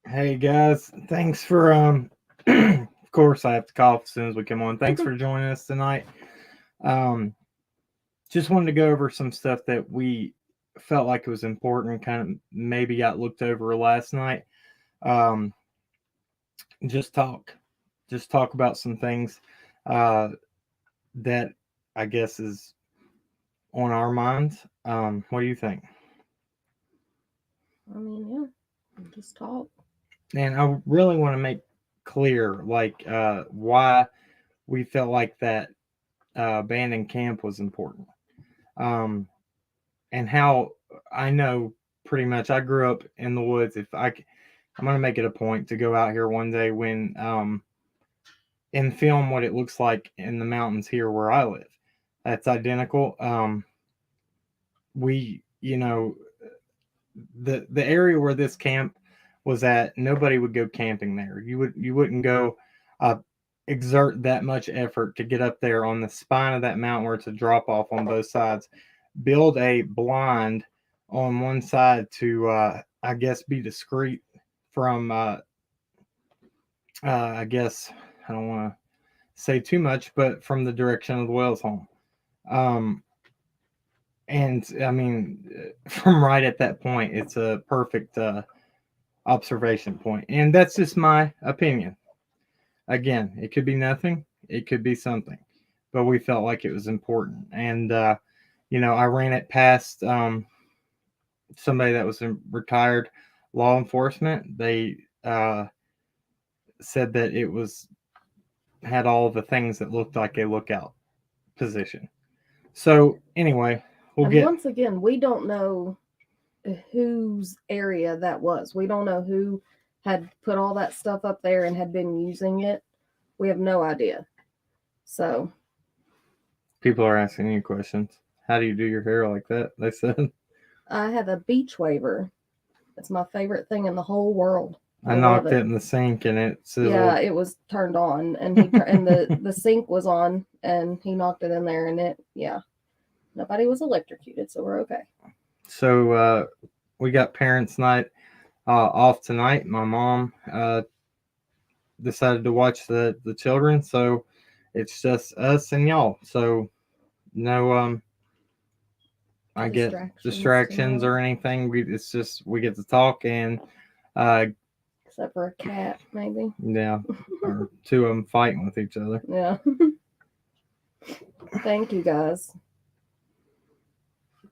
Hey guys, thanks for of course I have to cough as soon as we come on. Thanks for joining us tonight. Um just wanted to go over some stuff that we felt like it was important, kind of maybe got looked over last night. Um just talk. Just talk about some things uh that I guess is on our minds. What do you think? I mean, yeah, just talk. And I really want to make clear why we felt like that abandoned camp was important. Um, and how I know pretty much I grew up in the woods. I'm gonna make it a point to go out here one day when and film what it looks like in the mountains here where I live. That's identical. We, the area where this camp was at, nobody would go camping there. You wouldn't go uh, exert that much effort to get up there on the spine of that mountain where it's a drop off on both sides, build a blind on one side to I guess be discreet from I guess I don't want to say too much, but from the direction of the whale's home. Um, and I mean, from right at that point, it's a perfect observation point, and that's just my opinion. Again, it could be nothing, it could be something, but we felt like it was important, and I ran it past somebody that was in retired law enforcement. They said that it was had all the things that looked like a lookout position. So anyway, we'll And get. once again, we don't know whose area that was. We don't know who had put all that stuff up there and had been using it. We have no idea. So, People are asking you questions. How do you do your hair like that? They said. I have a beach waiver. It's my favorite thing in the whole world. I I love knocked it. it in the sink and it Yeah, sizzled. it was turned on, and the sink was on, and he knocked it in there, and it yeah, nobody was electrocuted, so we're okay. So we got parents' night off tonight. My mom decided to watch the children, so it's just us and y'all. So no I get Distractions distractions tonight, or anything. It's just we get to talk and uh except for a cat, maybe. yeah, or two of them fighting with each other. Yeah. Thank you guys.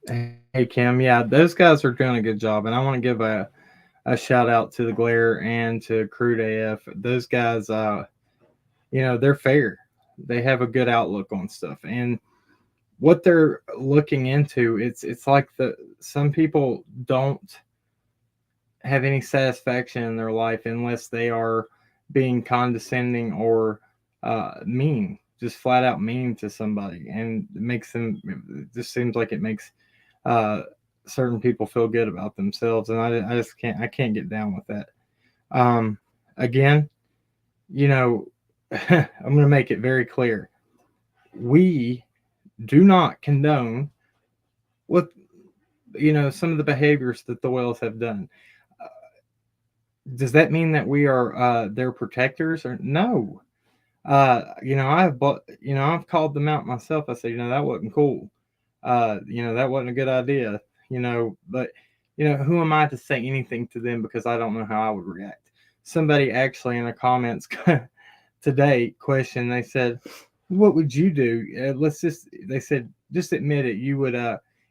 Hey Kim, yeah, those guys are doing a good job, and I want to give a shout out to the Glare and to Crude AF. Those guys, they're fair. They have a good outlook on stuff, and what they're looking into, it's like the some people don't have any satisfaction in their life unless they are being condescending or mean, just flat out mean to somebody, and it makes them. It just seems like it makes uh, certain people feel good about themselves, and I just can't get down with that. Um, Again, you know, I'm going to make it very clear: we do not condone what some of the behaviors that the whales have done. Uh, does that mean that we are their protectors or no? I've called them out myself. I said, that wasn't cool. That wasn't a good idea. But who am I to say anything to them because I don't know how I would react. Somebody actually in the comments today questioned. They said, "What would you do?" They said, "Just admit it. You would,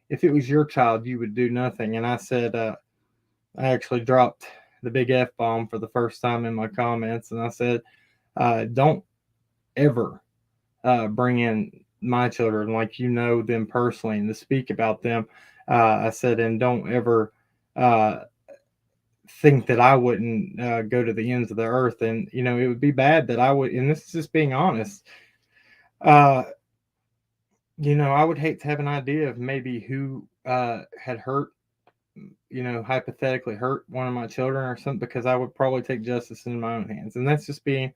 if it was your child, you would do nothing." And I said, I actually dropped the big F bomb for the first time in my comments, and I said, "Don't ever bring in my children like them personally and to speak about them." I said, and don't ever uh, think that I wouldn't go to the ends of the earth. And, it would be bad that I would, and this is just being honest, uh, I would hate to have an idea of maybe who had hurt, hypothetically hurt one of my children or something, because I would probably take justice in my own hands. And that's just being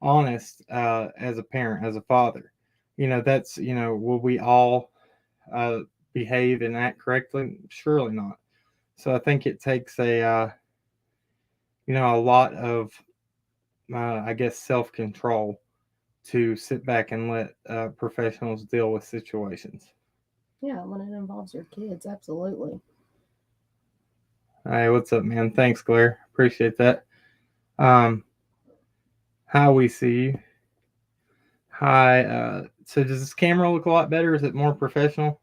honest as a parent, as a father. That's, will we all uh, behave and act correctly? Surely not. So I think it takes a lot of, I guess, self control to sit back and let professionals deal with situations. Yeah, when it involves your kids, absolutely. Hey, what's up, man? Thanks, Claire. Appreciate that. Um, How we see you. Hi. So does this camera look a lot better? Is it more professional?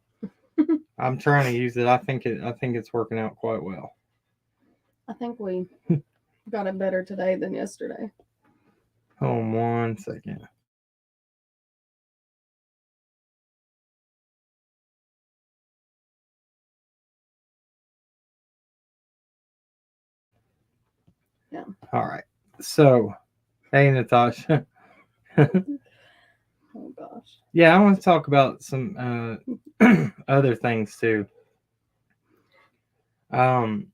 I'm trying to use it. I think it's working out quite well. I think we got it better today than yesterday. Hold on 1 second. Yeah. All right. So, hey, Natasha. Oh gosh. Yeah, I want to talk about some other things too. Um,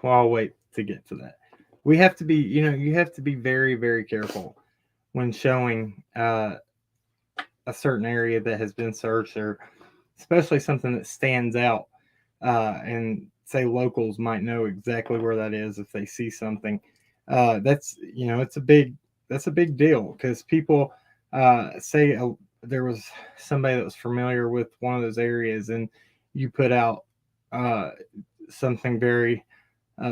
well, I'll wait to get to that. We have to be, you have to be very, very careful when showing a certain area that has been searched, or especially something that stands out. And say locals might know exactly where that is if they see something. That's it's a big that's a big deal because people say there was somebody that was familiar with one of those areas, and you put out uh, something very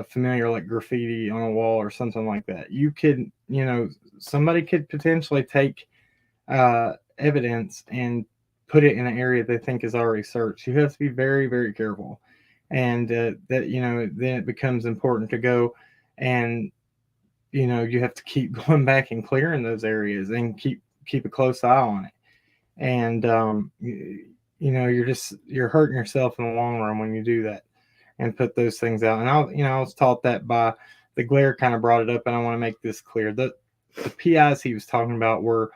familiar like graffiti on a wall or something like that. You could, somebody could potentially take evidence and put it in an area they think is already searched. You have to be very, very careful, and that then it becomes important to go and you have to keep going back and clearing those areas and keep a close eye on it. And you're hurting yourself in the long run when you do that and put those things out. And I was taught that by the glare kind of brought it up, and I want to make this clear. The PIs he was talking about were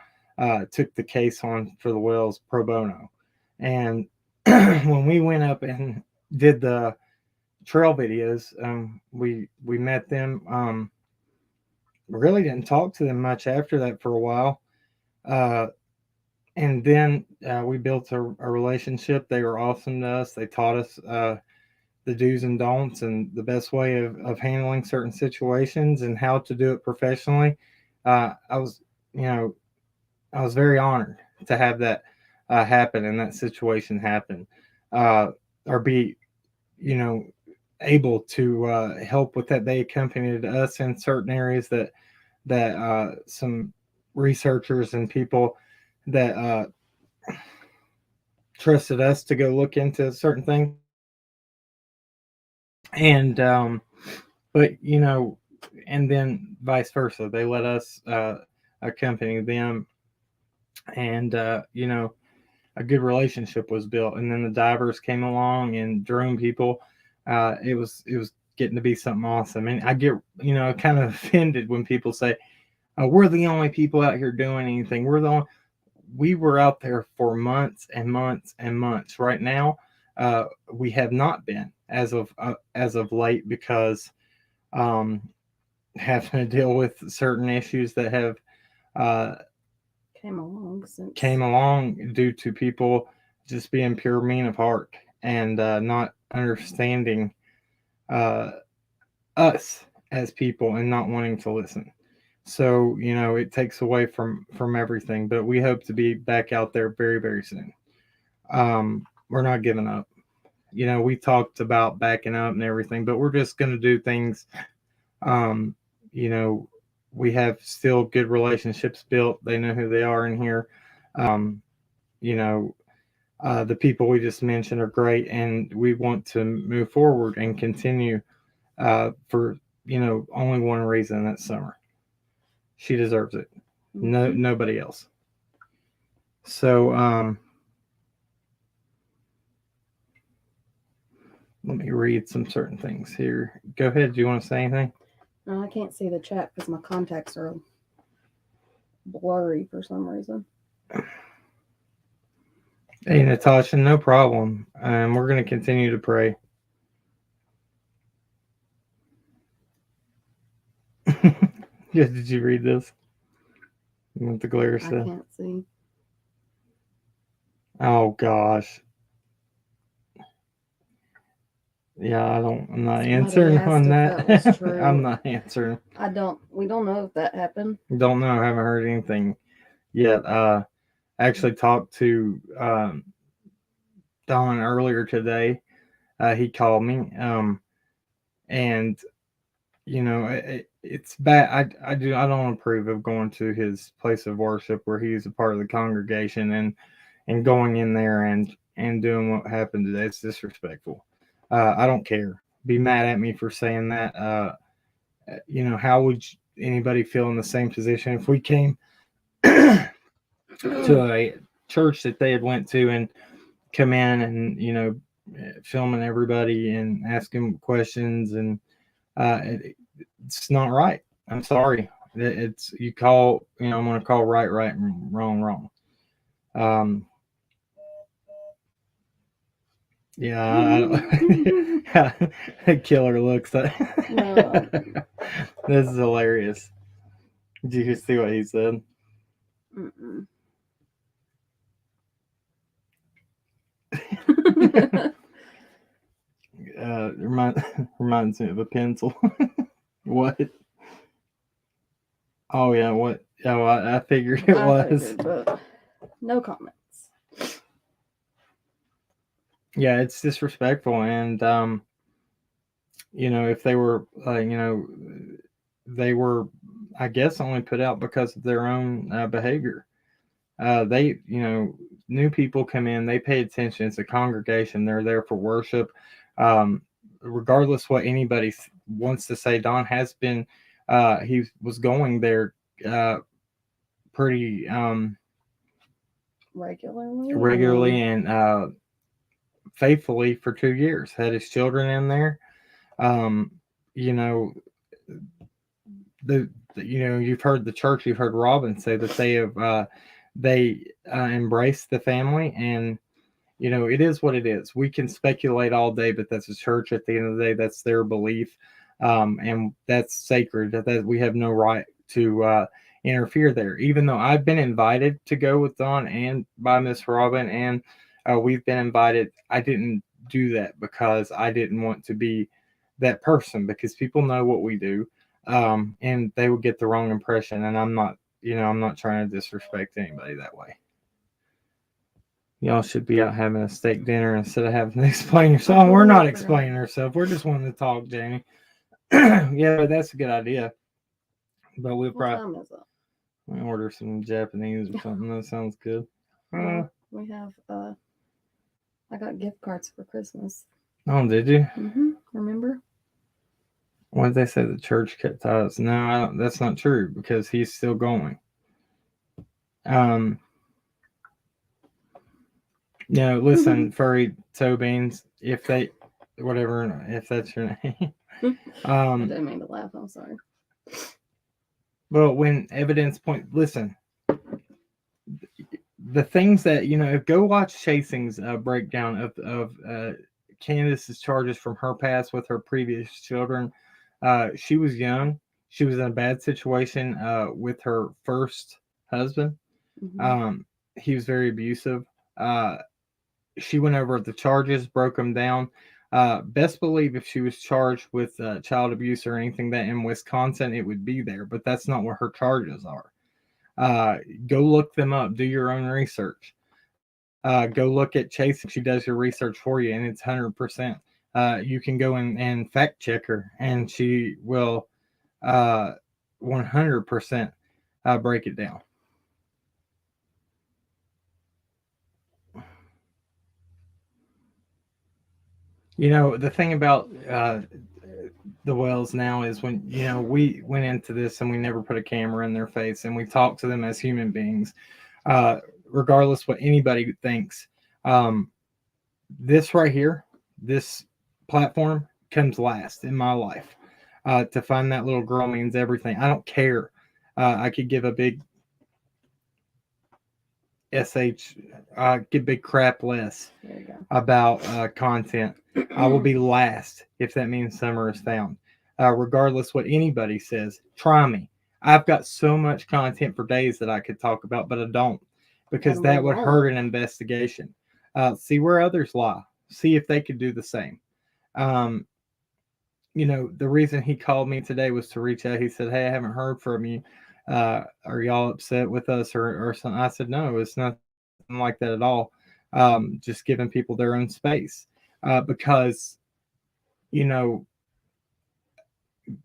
took the case on for the wells pro bono. And when we went up and did the trail videos, we met them. Really didn't talk to them much after that for a while. Uh, and then we built a relationship. They were awesome to us. They taught us the do's and don'ts and the best way of handling certain situations and how to do it professionally. I was, you know, I was very honored to have that happen and that situation happen, uh, or be, you know, able to help with that. They accompanied us in certain areas that some researchers and people that trusted us to go look into certain things. And but and then vice versa, they let us accompany them, and a good relationship was built. And then the divers came along and drone people. It was getting to be something awesome. And I get kind of offended when people say, we're the only people out here doing anything. We were out there for months and months and months. Right now, we have not been as of late because um, having to deal with certain issues that have uh, came along due to people just being pure mean of heart and not understanding uh, us as people and not wanting to listen. So it takes away from everything. But we hope to be back out there very, very soon. We're not giving up. We talked about backing up and everything, but we're just going to do things. Um, you know, we have still good relationships built. They know who they are in here. Um, you know, the people we just mentioned are great, and we want to move forward and continue for only one reason. That's Summer. She deserves it. No, nobody else. So let me read some certain things here. Go ahead. Do you want to say anything? No, I can't see the chat because my contacts are blurry for some reason. Hey, Natasha, no problem. We're going to continue to pray. Yeah, did you read this? What the glare said? I can't see. Oh gosh. Yeah, I'm not Somebody answering asked on if that. that was true. I'm not answering. We don't know if that happened. Don't know. I haven't heard anything yet. Actually talked to Don earlier today. He called me. And it's bad. I don't approve of going to his place of worship where he's a part of the congregation and going in there and doing what happened today. It's disrespectful. I don't care. Be mad at me for saying that. How would anybody feel in the same position if we came to a church that they had went to and come in and filming everybody and asking questions and it's not right. I'm sorry. It's you call. I'm going to call right, right, and wrong, wrong. Um, yeah, killer looks. No. This is hilarious. Did you see what he said? Mm-mm. Reminds me of a pencil. What? Oh yeah, what? Yeah, well, I figured it was. Figured, but no comments. Yeah, it's disrespectful, and if they were, they were, I guess, only put out because of their own behavior. They, new people come in, they pay attention. It's a congregation. They're there for worship. Um, Regardless what anybody wants to say, Don has been, he was going there pretty regularly and faithfully for 2 years. Had his children in there. Um, you know, you've heard the church, you've heard Robin say that they embrace the family, and it is what it is. We can speculate all day, but that's a church. At the end of the day, that's their belief, and that's sacred. That we have no right to interfere there. Even though I've been invited to go with Don and by Miss Robin, and we've been invited, I didn't do that because I didn't want to be that person, because people know what we do, and they would get the wrong impression. And I'm not trying to disrespect anybody that way. Y'all should be out having a steak dinner instead of having to explain yourself. We're not explaining ourselves. We're just wanting to talk, Jamie. Yeah, that's a good idea. But we'll probably order some Japanese or something. That sounds good. We have I got gift cards for Christmas. Oh, did you? Remember? What did they say? The church kept ties? No, that's not true, because he's still going. Listen, furry toe beans. If that's your name. I didn't mean to laugh. I'm sorry. Well, when evidence listen, the things that go watch Chasing's breakdown of Candace's charges from her past with her previous children. She was young. She was in a bad situation with her first husband. He was very abusive. She went over the charges, broke them down. Best believe if she was charged with child abuse or anything that in Wisconsin, it would be there, but that's not what her charges are. Go look them up. Do your own research. Go look at Chase. She does your research for you, and it's 100%. You can go and fact check her, and she will 100% break it down. The thing about the Wells now is when, we went into this and we never put a camera in their face, and we talked to them as human beings, regardless what anybody thinks. This right here, this platform comes last in my life. To find that little girl means everything. I don't care. I could give a big give big crap less about content. I will be last if that means Summer is found. Regardless what anybody says, try me. I've got so much content for days that I could talk about, but I don't, because that would hurt an investigation. See where others lie. See if they could do the same. Um, the reason he called me today was to reach out. He said, "Hey, I haven't heard from you. Are y'all upset with us or something?" I said, "No, it's nothing like that at all. Just giving people their own space, because you know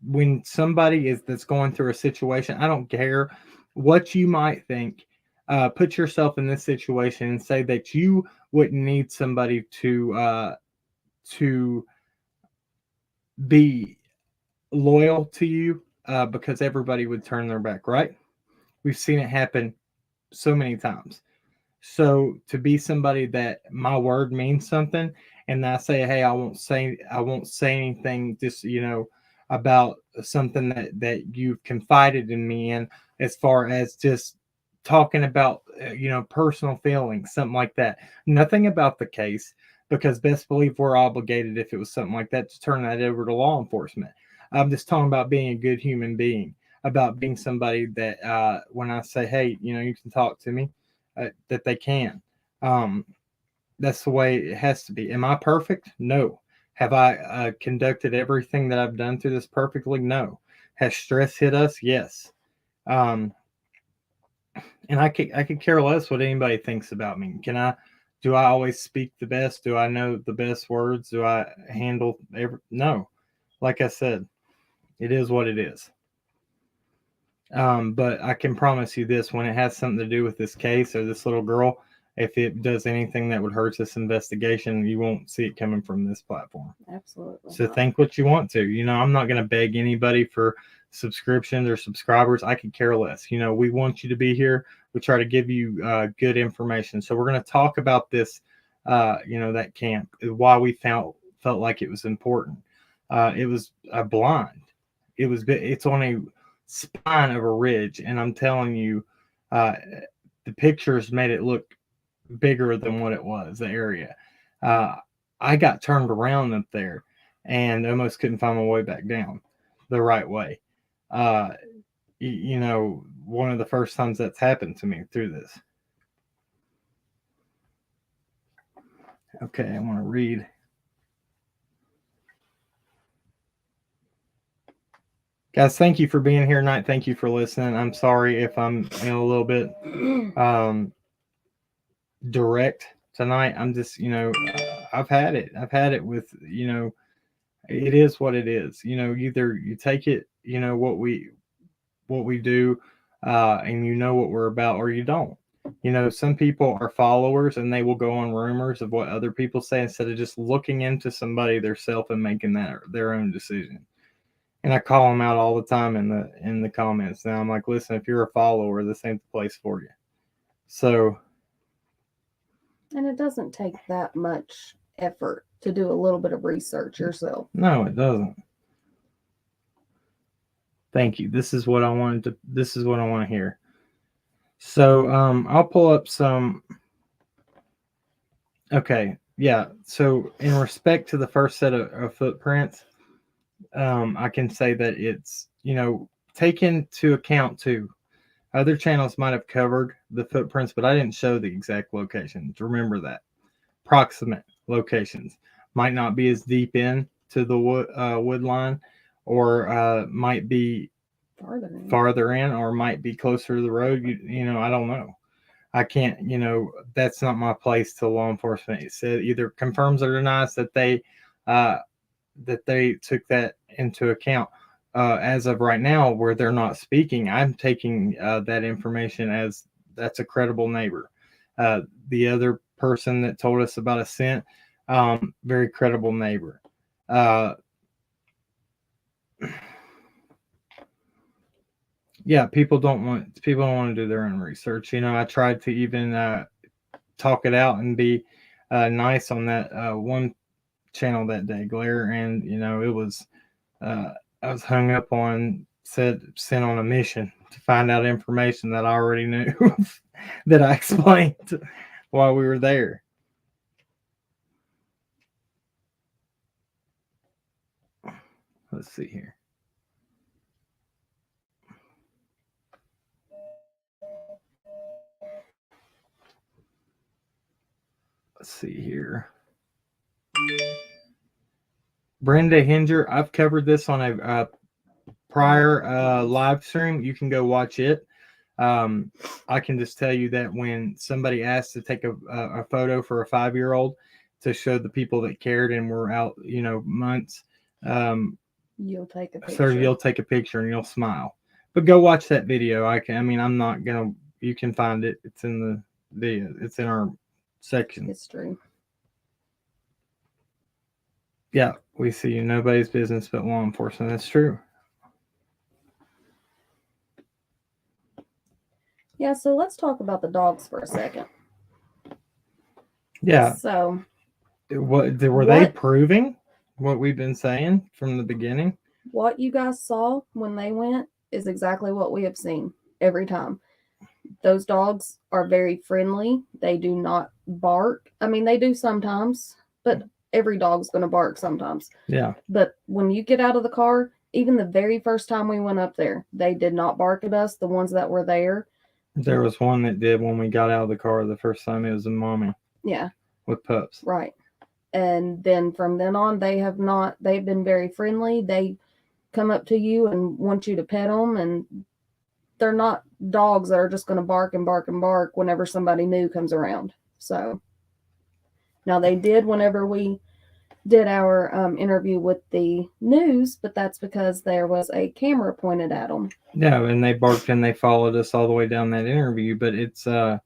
when somebody is that's going through a situation, I don't care what you might think. Put yourself in this situation and say that you wouldn't need somebody to be loyal to you, because everybody would turn their back, right? We've seen it happen so many times. So to be somebody that my word means something, and I say, hey, I won't say anything, just about something that you've confided in me in, as far as just talking about personal feelings, something like that. Nothing about the case, because best believe we're obligated, if it was something like that, to turn that over to law enforcement. I'm just talking about being a good human being, about being somebody that, when I say, hey, you can talk to me, that they can. Um, that's the way it has to be. Am I perfect? No. Have I conducted everything that I've done through this perfectly? No. Has stress hit us? Yes. Um, and I could care less what anybody thinks about me. Do I always speak the best? Do I know the best words? Do I handle every? No. Like I said, it is what it is. But I can promise you this: when it has something to do with this case or this little girl, if it does anything that would hurt this investigation, you won't see it coming from this platform. Absolutely So not. think what you want to. I'm not going to beg anybody for subscriptions or subscribers. I could care less. We want you to be here. We try to give you good information. So we're going to talk about this, that camp, why we felt like it was important. It was a blind. It's on a spine of a ridge, and I'm telling you, uh, the pictures made it look bigger than what it was. The area, uh, I got turned around up there, and almost couldn't find my way back down the right way. Uh, one of the first times that's happened to me through this. Okay, I want to read. Guys, thank you for being here tonight. Thank you for listening. I'm sorry if I'm a little bit um, direct tonight. I'm just, I've had it. I've had it with, it is what it is. Either you take it, what we do, and you know what we're about, or you don't. Some people are followers, and they will go on rumors of what other people say instead of just looking into somebody themselves and making that their own decision. And I call them out all the time in the comments. Now I'm like, listen, if you're a follower, this ain't the place for you. So And it doesn't take that much effort to do a little bit of research yourself. no, it doesn't. Thank you. This is what I wanted to. This is what I want to hear. So I'll pull up some. Okay, yeah. So in respect to the first set of footprints, I can say that it's taken to account too. Other channels might have covered the footprints, but I didn't show the exact locations. Remember that. Proximate locations might not be as deep in to the wood line, or might be farther in, or might be closer to the road. I don't know. I can't, that's not my place to law enforcement. It said either confirms or denies uh, that they took that into account. As of right now, where they're not speaking, I'm taking that information as that's a credible neighbor. The other person that told us about a scent, very credible neighbor. Uh, yeah, people don't want to do their own research. I tried to even talk it out and be nice on that one channel that day, Glare, and it was uh, I was hung up on, said sent on a mission to find out information that I already knew that I explained while we were there. Let's see here. Let's see here. Brenda Hinger, I've covered this on a prior live stream. You can go watch it. I can just tell you that when somebody asked to take a photo for a 5-year-old to show the people that cared and were out, months, You'll take a so picture. you'll take a picture and you'll smile. But go watch that video. I'm not gonna. You can find it. It's in the video. It's in our section. History. Yeah, we see nobody's business but law enforcement. That's true. Yeah, so let's talk about the dogs for a second. Yeah. So, were they proving what we've been saying from the beginning? What you guys saw when they went is exactly what we have seen every time. Those dogs are very friendly. They do not bark. I mean, they do sometimes, but every dog's going to bark sometimes. Yeah. But when you get out of the car, even the very first time we went up there, they did not bark at us. The ones that were there. There was one that did when we got out of the car the first time. It was a mommy. Yeah. With pups. Right. And then from then on, they've been very friendly. They come up to you and want you to pet them, and they're not dogs that are just going to bark and bark and bark whenever somebody new comes around. So now they did whenever we did our interview with the news, but that's because there was a camera pointed at them. Yeah, and they barked and they followed us all the way down that interview. But it's but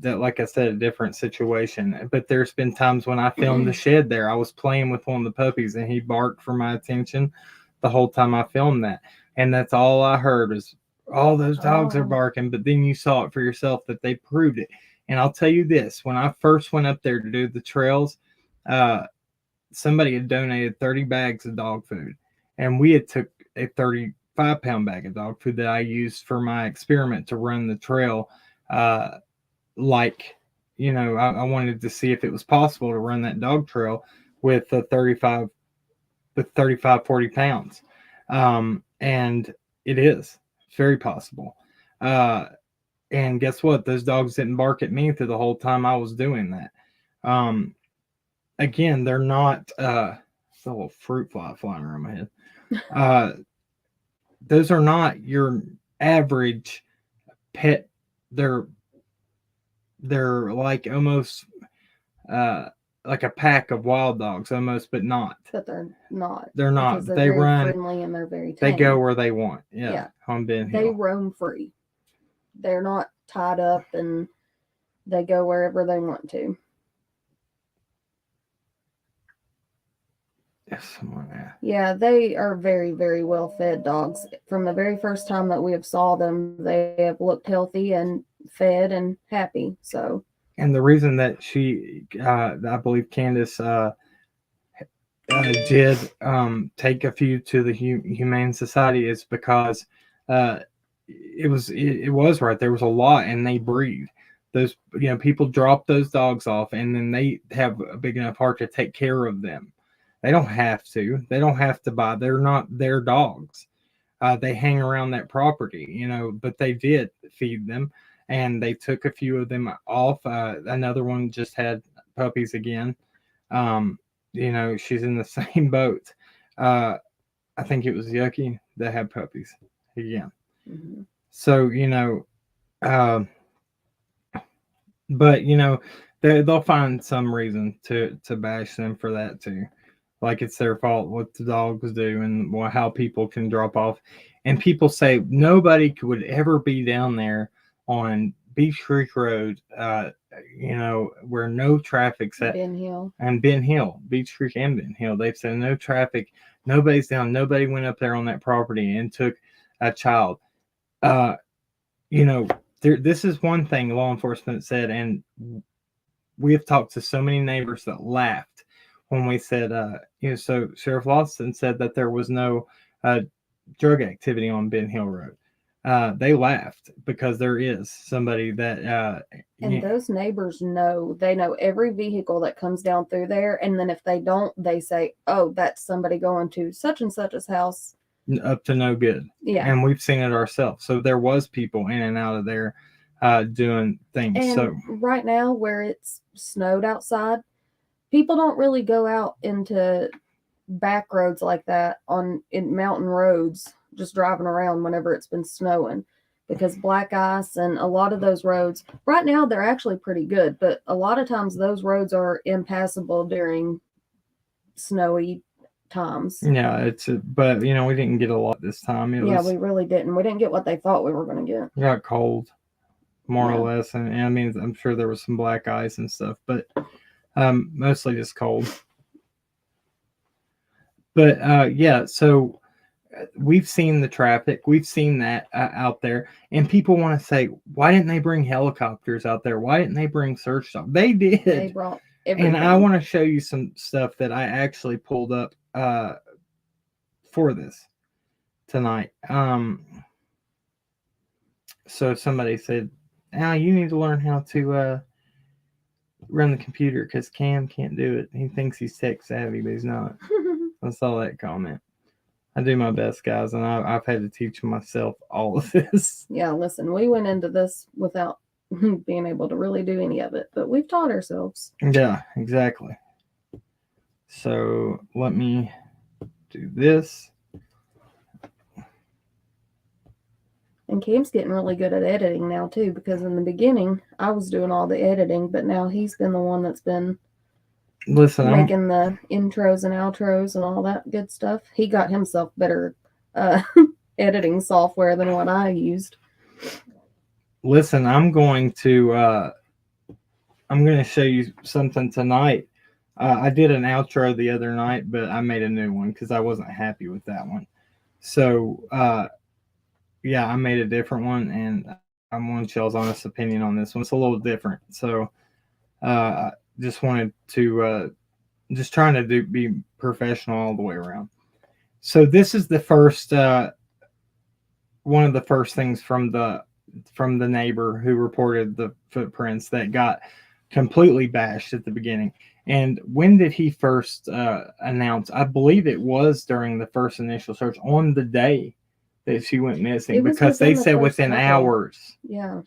that, like I said, a different situation. But there's been times when I filmed the shed there. I was playing with one of the puppies and he barked for my attention the whole time I filmed that. And that's all I heard was all those dogs are barking. But then you saw it for yourself that they proved it. And I'll tell you this, when I first went up there to do the trails, somebody had donated 30 bags of dog food. And we had took a 35-pound bag of dog food that I used for my experiment to run the trail. I wanted to see if it was possible to run that dog trail with 35, 40 pounds. And it is very possible. And guess what? Those dogs didn't bark at me through the whole time I was doing that. Again, they're not, it's a little fruit fly flying around my head. Those are not your average pet. They're like almost like a pack of wild dogs almost, but not. But they're not. They're not. They're they very run friendly and they're very tame. They go where they want. Yeah. On Ben Hill. They roam free. They're not tied up and they go wherever they want to. Yes, someone asked. Yeah, they are very, very well fed dogs. From the very first time that we have saw them, they have looked healthy and fed and happy. So. And the reason that she, I believe Candace did take a few to the Humane Society is because it was right. There was a lot, and they breed. Those people drop those dogs off, and then they have a big enough heart to take care of them. They don't have to. They don't have to buy. They're not their dogs. They hang around that property, but they did feed them, and they took a few of them off. Another one just had puppies again. She's in the same boat. I think it was Yucky that had puppies again. Mm-hmm. So, but they'll find some reason to bash them for that too. Like it's their fault what the dogs do and how people can drop off. And people say nobody would ever be down there on Beach Creek Road, where no traffic's at. Ben Hill. And Ben Hill, Beach Creek and Ben Hill. They've said no traffic. Nobody's down. Nobody went up there on that property and took a child. This is one thing law enforcement said, and we have talked to so many neighbors that laughed when we said, so Sheriff Lawson said that there was no drug activity on Ben Hill Road. They laughed because there is somebody that and those neighbors they know every vehicle that comes down through there, and then if they don't, they say, oh, that's somebody going to such and such's house up to no good. Yeah. And we've seen it ourselves. So there was people in and out of there doing things. And so right now where it's snowed outside, people don't really go out into back roads like that in mountain roads just driving around whenever it's been snowing, because black ice and a lot of those roads right now they're actually pretty good, but a lot of times those roads are impassable during snowy times. Yeah, but we didn't get a lot this time. We really didn't. We didn't get what they thought we were going to get. It got cold, more or less, and I mean, I'm sure there was some black ice and stuff, but mostly just cold. But yeah, so we've seen the traffic, we've seen that out there, and people want to say, why didn't they bring helicopters out there? Why didn't they bring search dogs? They did. They brought everything. And I want to show you some stuff that I actually pulled up for this tonight. So somebody said, "Al, you need to learn how to run the computer because Cam can't do it. He thinks he's tech savvy, but he's not." I saw that comment. I do my best, guys, and I've had to teach myself all of this. Yeah, listen, we went into this without being able to really do any of it, but we've taught ourselves. Yeah, exactly. So let me do this. And Cam's getting really good at editing now too, because in the beginning I was doing all the editing, but now he's been the one that's been making the intros and outros and all that good stuff. He got himself better editing software than what I used. Listen, I'm going to show you something tonight. I did an outro the other night, but I made a new one because I wasn't happy with that one. So yeah, I made a different one, and I want y'all's honest opinion on this one. It's a little different. So just wanted to just trying to be professional all the way around. So this is the first one of the first things from the neighbor who reported the footprints that got completely bashed at the beginning. And when did he first announce? I believe it was during the first initial search on the day that she went missing, because they said within hours. Yeah.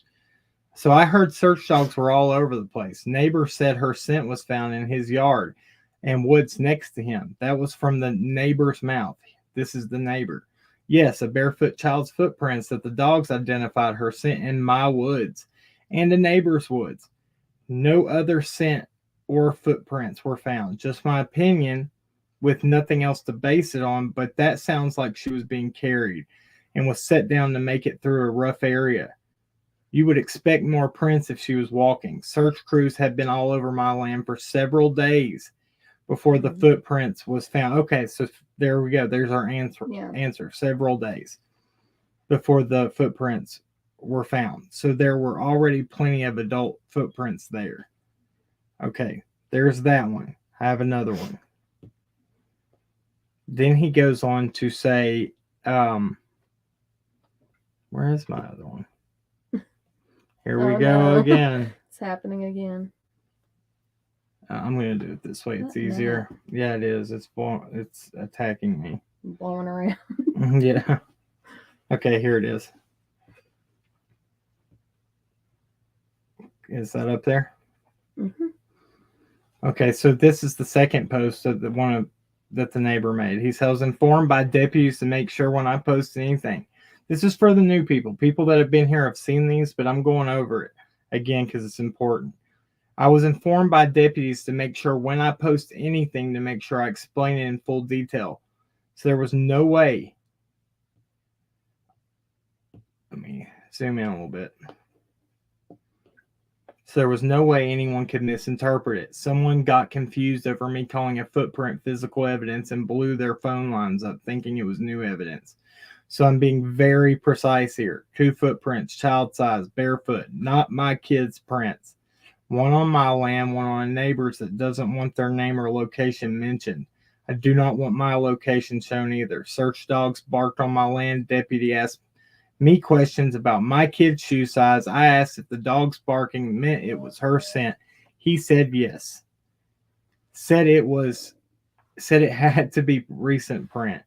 So I heard search dogs were all over the place. Neighbor said her scent was found in his yard and woods next to him. That was from the neighbor's mouth. This is the neighbor. Yes, a barefoot child's footprints that the dogs identified her scent in my woods and a neighbor's woods. No other scent or footprints were found. Just my opinion with nothing else to base it on, but that sounds like she was being carried and was set down to make it through a rough area. You would expect more prints if she was walking. Search crews had been all over my land for several days before the footprints was found. Okay, so there we go. There's our answer. Yeah. Answer. Several days before the footprints were found. So there were already plenty of adult footprints there. Okay, there's that one. I have another one. Then he goes on to say, where is my other one? Here we go again. It's happening again. I'm going to do it this way. It's easier. Yeah, it is. It's attacking me. Blowing around. Yeah. Okay, here it is. Is that up there? Mm-hmm. Okay, so this is the second post of the one that the neighbor made. He says, I was informed by deputies to make sure when I post anything. This is for the new people. People that have been here have seen these, but I'm going over it again because it's important. I was informed by deputies to make sure when I post anything to make sure I explain it in full detail. So there was no way. Let me zoom in a little bit. So there was no way anyone could misinterpret it. Someone got confused over me calling a footprint physical evidence and blew their phone lines up thinking it was new evidence. So I'm being very precise here. 2 footprints, child size, barefoot, not my kids' prints. One on my land, one on a neighbor's that doesn't want their name or location mentioned. I do not want my location shown either. Search dogs barked on my land. Deputy asked me questions about my kid's shoe size. I asked if the dog's barking meant it was her scent. He said yes. Said it had to be recent print.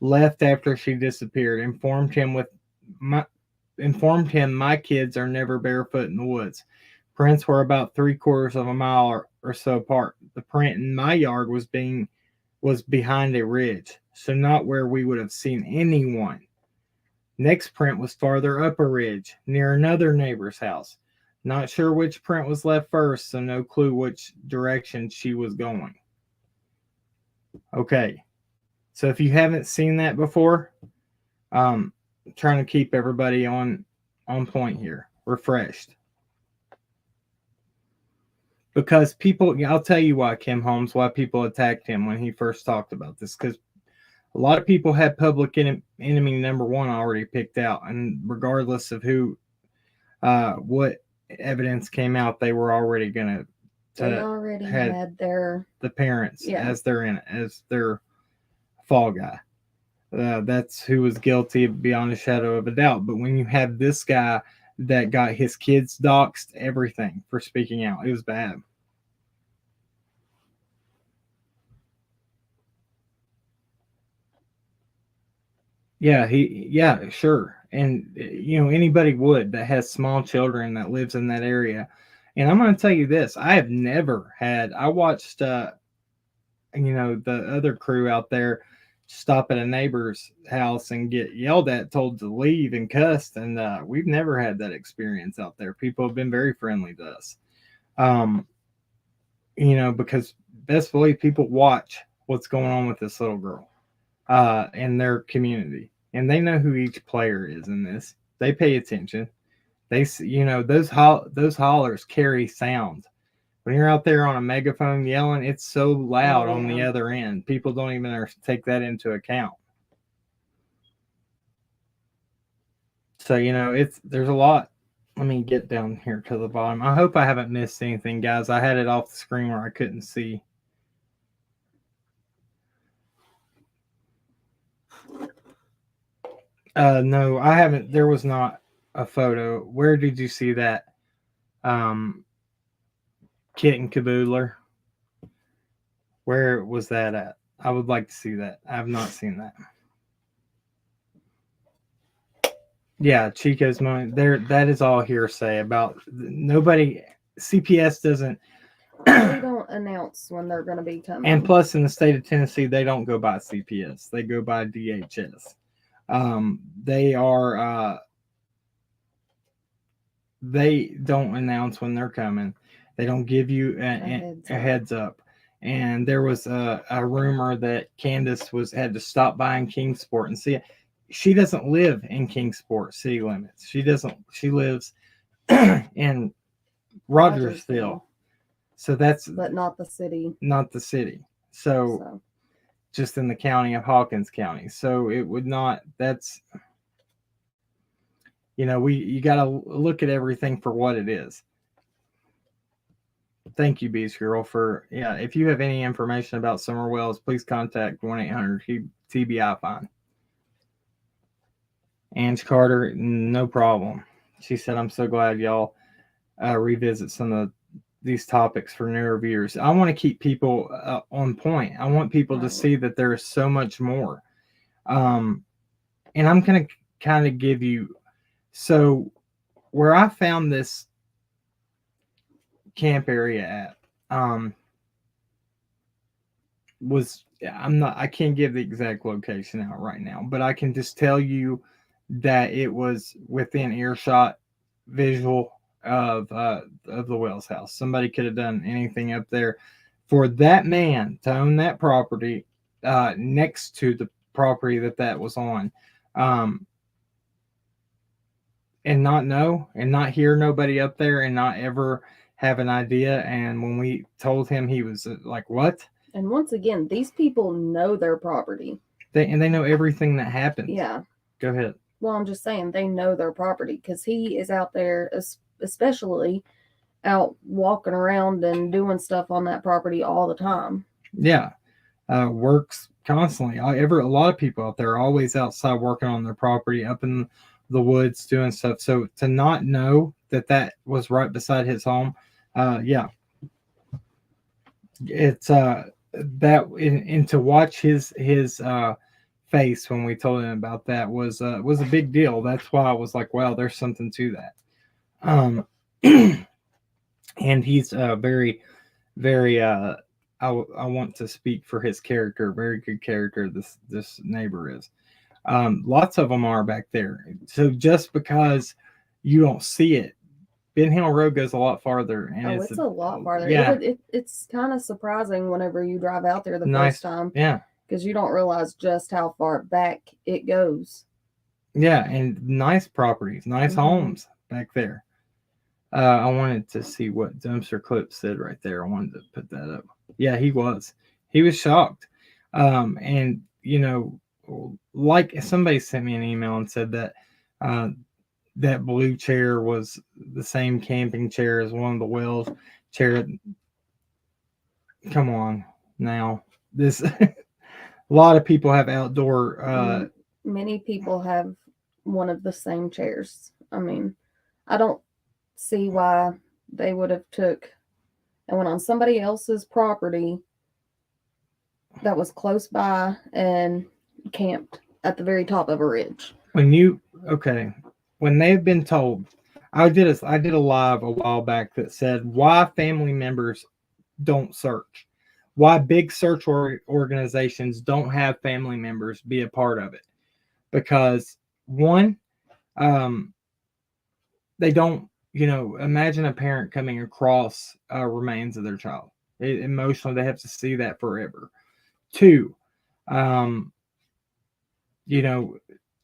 Left after she disappeared. Informed him my kids are never barefoot in the woods. Prints were about 3/4 of a mile or so apart. The print in my yard was behind a ridge, so not where we would have seen anyone. Next print was farther up a ridge, near another neighbor's house. Not sure which print was left first, so no clue which direction she was going. Okay, so if you haven't seen that before, I'm trying to keep everybody on point here, refreshed. Because people, I'll tell you why, Kim Holmes, why people attacked him when he first talked about this. Because a lot of people had public enemy number one already picked out, and regardless of what evidence came out, they were already gonna. They already had their the parents as their fall guy. That's who was guilty beyond a shadow of a doubt. But when you have this guy that got his kids doxxed, everything for speaking out, it was bad. Yeah, sure. And anybody would that has small children that lives in that area. And I'm going to tell you this, I watched the other crew out there stop at a neighbor's house and get yelled at, told to leave, and cussed. And we've never had that experience out there. People have been very friendly to us. Because best believe people watch what's going on with this little girl in their community. And they know who each player is in this. They pay attention. Those hollers carry sound. When you're out there on a megaphone yelling, it's so loud on the other end. People don't even take that into account. So, there's a lot. Let me get down here to the bottom. I hope I haven't missed anything, guys. I had it off the screen where I couldn't see. No, I haven't. There was not a photo. Where did you see that? Kitten Caboodler. Where was that at? I would like to see that. I have not seen that. Yeah, Chico's moment. That is all hearsay about nobody. CPS doesn't. They don't announce when they're going to be coming. And plus, in the state of Tennessee, they don't go by CPS. They go by DHS. They are. They don't announce when they're coming. They don't give you a heads up. And there was a rumor that Candace had to stop by in Kingsport and see it. She doesn't live in Kingsport city limits. She doesn't. She lives in Rogersville. So but not the city. Not the city. So just in the county of Hawkins County. So it would not. That's you got to look at everything for what it is. Thank you, Beast Girl, if you have any information about Summer Wells, please contact 1-800-TBI Fine. Ange Carter, no problem. She said, I'm so glad y'all revisit some of these topics for newer viewers. I want to keep people on point. I want people to see that there is so much more. And I'm going to kind of give you, so where I found this camp area at I can't give the exact location out right now, but I can just tell you that it was within earshot visual of the Wells house. Somebody could have done anything up there. For that man to own that property next to the property that was on, and not know and not hear nobody up there and not ever have an idea. And when we told him, he was like, what? And once again, these people know their property. They know everything that happens. Yeah. Go ahead. Well, I'm just saying they know their property because he is out there, especially out walking around and doing stuff on that property all the time. Yeah. Works constantly. A lot of people out there are always outside working on their property, up in the woods doing stuff. So to not know that was right beside his home, yeah. It's and to watch his face when we told him about that was a big deal. That's why I was like, wow, there's something to that. and he's very, very. I want to speak for his character. Very good character. This neighbor is. Lots of them are back there. So just because you don't see it, Ben Hill Road goes a lot farther, and Oh, it's it's a lot farther. yeah, It's kind of surprising whenever you drive out there the nice. first time Yeah, because you don't realize just how far back it goes. yeah, and nice properties, nice Hmm. homes back there. I wanted to see what dumpster clip said right there. I wanted to put that up. Yeah, he was shocked, and like somebody sent me an email and said that uh, that blue chair was the same camping chair as one of the Wells chair. Come on now, this a lot of people have outdoor. Many people have one of the same chairs. I mean, I don't see why they would have took and went on somebody else's property that was close by and camped at the very top of a ridge. When you okay, when they've been told, I did a live a while back that said why family members don't search, why big search organizations don't have family members be a part of it, because one, um, they don't. Imagine a parent coming across remains of their child. Emotionally, they have to see that forever. Two, um, you know,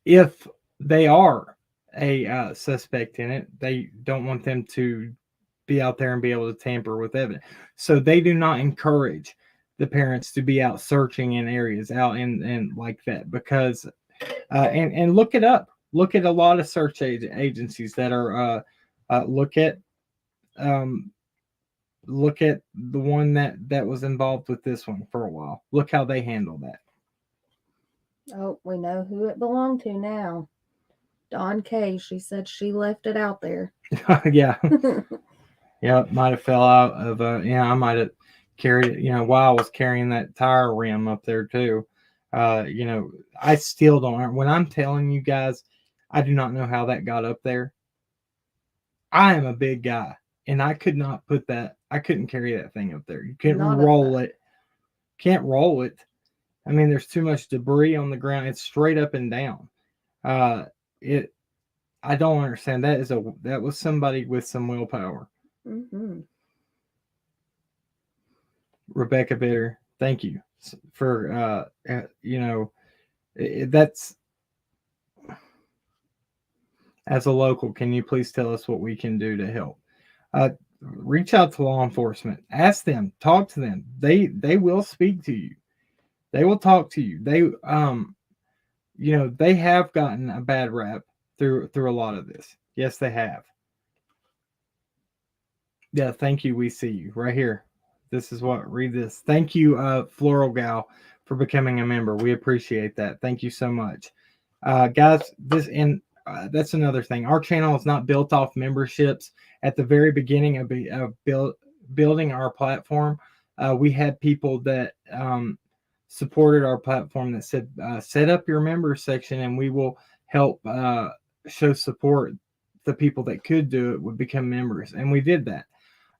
if they are a suspect in it, they don't want them to be out there and be able to tamper with evidence. So they do not encourage the parents to be out searching in areas out in like that because and look it up. Look at a lot of search agencies that are look at um, look at the one that was involved with this one for a while. Look how they handle that. Oh, we know who it belonged to now. Dawn Kay. She said she left it out there. Yeah, yeah, might have fell out of I might have carried it, while I was carrying that tire rim up there too. I still don't when I'm telling you guys, I do not know how that got up there. I am a big guy and I could not put that I couldn't carry that thing up there. You can't Not up roll that. it. Can't roll it. I mean, there's too much debris on the ground. It's straight up and down. It I don't understand. That was somebody with some willpower. Hmm. Rebecca Bitter, thank you for that's as a local. Can you please tell us what we can do to help? Reach out to law enforcement. Ask them. Talk to them. They will speak to you. They will talk to you. They have gotten a bad rap through a lot of this. Yes, they have. Yeah, thank you. We see you right here. This is what read this. Thank you, Floral Gal, for becoming a member. We appreciate that. Thank you so much, guys. That's another thing. Our channel is not built off memberships. At the very beginning of building our platform, we had people that supported our platform that said, "Set up your member section, and we will help show support." The people that could do it would become members, and we did that.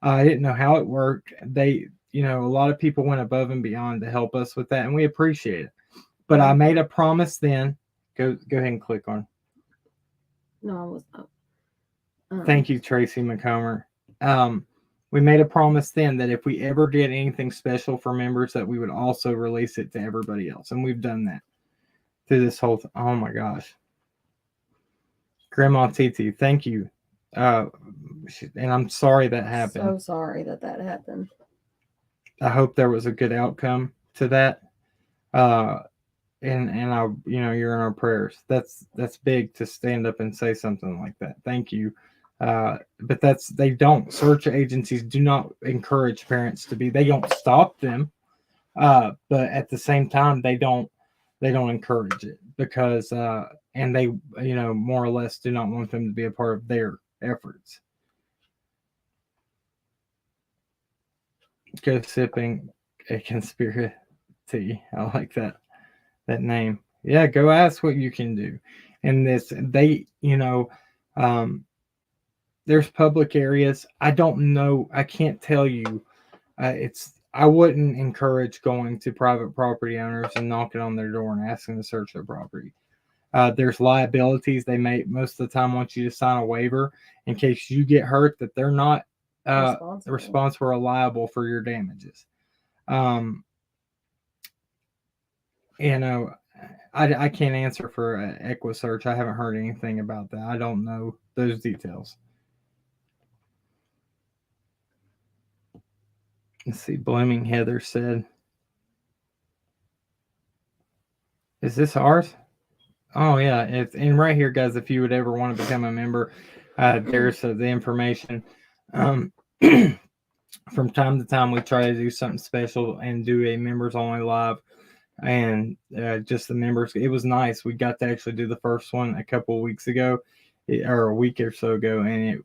I didn't know how it worked. A lot of people went above and beyond to help us with that, and we appreciate it. But I made a promise then. Go ahead and click on. No, I was not. Thank you, Tracy McComber. Um, we made a promise then that if we ever did anything special for members, that we would also release it to everybody else, and we've done that through this whole. Oh my gosh, Grandma Titi, thank you. And I'm sorry that happened. So sorry that happened. I hope there was a good outcome to that. Uh, and I, you're in our prayers. That's big to stand up and say something like that. Thank you. But they don't. Search agencies do not encourage parents to be. They don't stop them. But at the same time, they don't encourage it because and they more or less do not want them to be a part of their efforts. Go sipping a conspiracy. I like that name. Yeah, go ask what you can do. And this they, um there's public areas. I don't know. I can't tell you. I wouldn't encourage going to private property owners and knocking on their door and asking to search their property. There's liabilities. They may most of the time want you to sign a waiver in case you get hurt, that they're not responsible or liable for your damages. Um, you know, I can't answer for EquiSearch. I haven't heard anything about that. I don't know those details. Let's see. Blooming Heather said, "Is this ours?" Oh yeah, it's and right here, guys. If you would ever want to become a member, there's the information. Um, from time to time, we try to do something special and do a members only live, and just the members. It was nice. We got to actually do the first one a couple of weeks ago, or a week or so ago, and it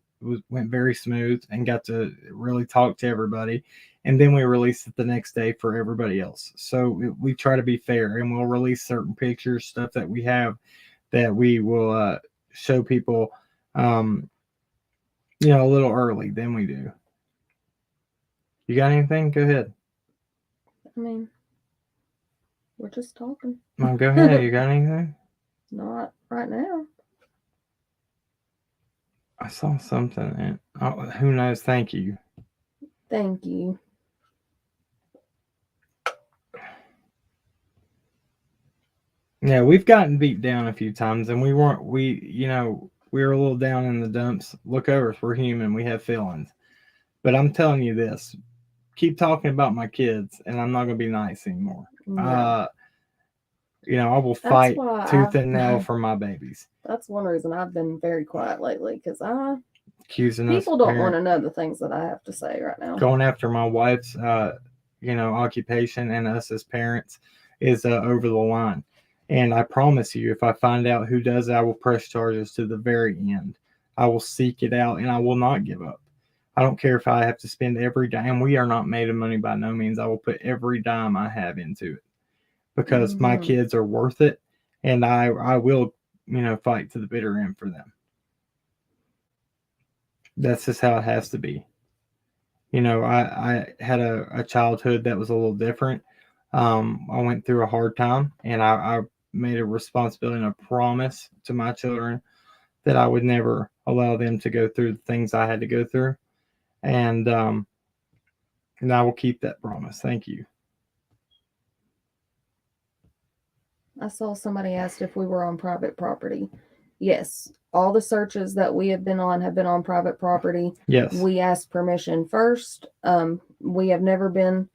went very smooth and got to really talk to everybody. And then we released it the next day for everybody else. So we try to be fair, and we'll release certain pictures, stuff that we have that we will show people, um, a little early than we do. You got anything? Go ahead. I mean, we're just talking. Well, go ahead. You got anything? Not right now. I saw something. And, who knows? Thank you. Thank you. Yeah, we've gotten beat down a few times, and we were a little down in the dumps. Look over us. We're human. We have feelings. But I'm telling you this. Keep talking about my kids, and I'm not going to be nice anymore. No. I will fight tooth and nail for my babies. That's one reason I've been very quiet lately, because accusing people don't want to know the things that I have to say right now. Going after my wife's, occupation and us as parents is over the line. And I promise you, if I find out who does it, I will press charges to the very end. I will seek it out, and I will not give up. I don't care if I have to spend every dime. We are not made of money by no means. I will put every dime I have into it because my kids are worth it, and I will, fight to the bitter end for them. That's just how it has to be. I had a childhood that was a little different. I went through a hard time, and I made a responsibility and a promise to my children that I would never allow them to go through the things I had to go through. And I will keep that promise. Thank you. I saw somebody asked if we were on private property. Yes, all the searches that we have been on private property. Yes. We asked permission first. We have never been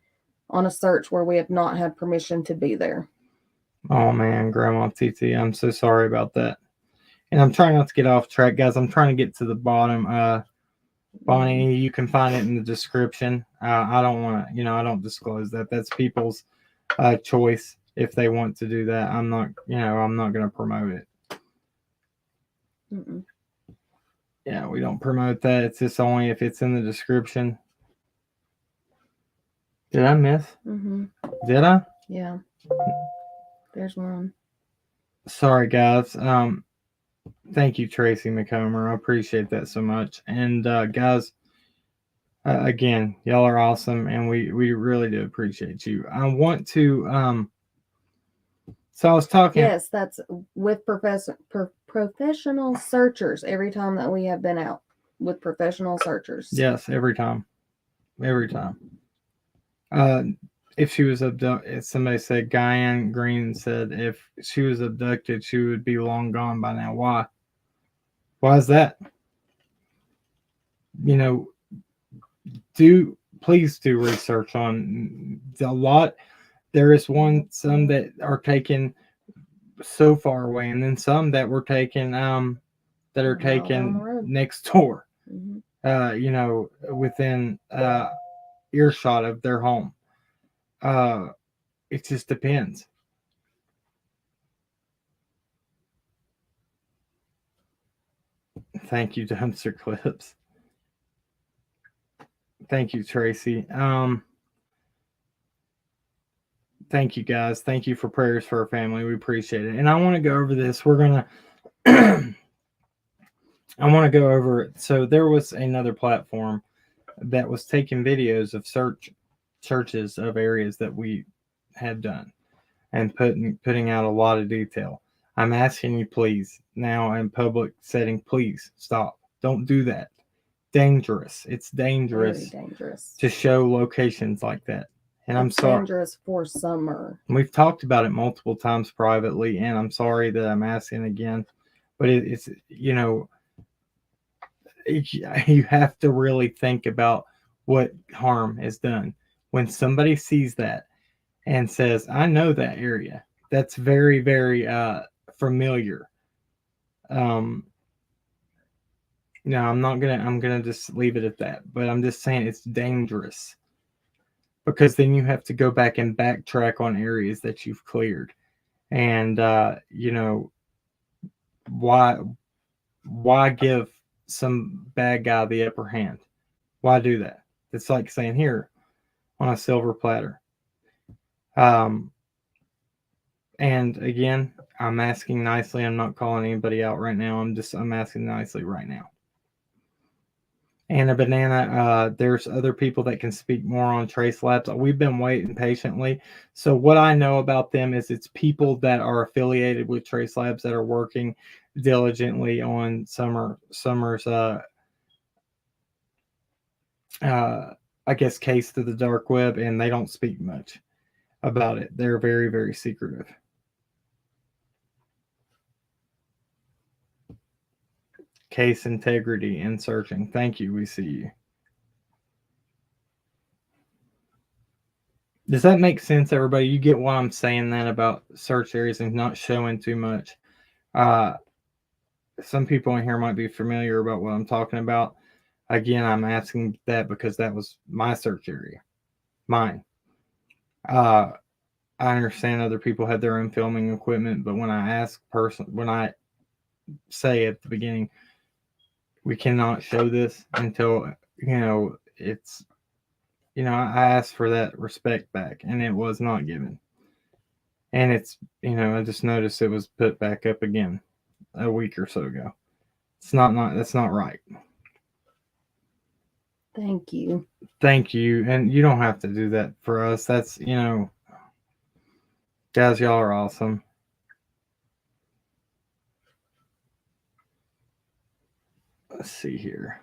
on a search where we have not had permission to be there. Oh man, Grandma TT, I'm so sorry about that. And I'm trying not to get off track, guys. I'm trying to get to the bottom. Bonnie, you can find it in the description. I don't want to, I don't disclose that. That's people's choice if they want to do that. I'm not going to promote it. Mm-mm. Yeah, we don't promote that. It's just only if it's in the description. Did I miss? Mm-hmm. Did I? Yeah. There's one. Sorry, guys. Thank you, Tracy McComber. I appreciate that so much. And guys, again, y'all are awesome, and we really do appreciate you. I want to. So I was talking. Yes, that's with professional searchers. Every time that we have been out with professional searchers. Yes, every time. If she was abducted, somebody said, Guyan Green said, if she was abducted, she would be long gone by now. Why? Why is that? Please do research on a lot. There is some that are taken so far away, and then some that were taken, that are taken next door, within earshot of their home. It just depends. Thank you, Dumpster Clips. Thank you, Tracy. Thank you, guys. Thank you for prayers for our family. We appreciate it. And I want to go over this. We're going to I want to go over it. So there was another platform that was taking videos of searches of areas that we had done and putting out a lot of detail. I'm asking you, please, now in public setting, please stop. Don't do that. Dangerous. It's Very dangerous dangerous. to show locations like that. And I'm It's sorry. dangerous for summer. We've talked about it multiple times privately, and I'm sorry that I'm asking again, but it's you have to really think about what harm is done when somebody sees that and says, "I know that area. That's very, very familiar." Um, no, I'm not gonna. I'm gonna just leave it at that. But I'm just saying it's dangerous because then you have to go back and backtrack on areas that you've cleared, and why give some bad guy the upper hand? Why do that? It's like saying here on a silver platter. Um, and again, I'm asking nicely. I'm not calling anybody out right now. I'm asking nicely right now. And a banana, there's other people that can speak more on Trace Labs. We've been waiting patiently. So what I know about them is it's people that are affiliated with Trace Labs that are working diligently on Summer's I guess case to the dark web, and they don't speak much about it. They're very, very secretive. Case integrity in searching. Thank you. We see you. Does that make sense, everybody? You get why I'm saying that about search areas and not showing too much. Uh, some people in here might be familiar about what I'm talking about. Again, I'm asking that because that was my search area, mine. Uh, I understand other people have their own filming equipment, but when I say at the beginning, we cannot show this until it's I asked for that respect back, and it was not given. And it's I just noticed it was put back up again a week or so ago. It's not that's not right. Thank you. Thank you, and you don't have to do that for us. That's guys, y'all are awesome. Let's see here.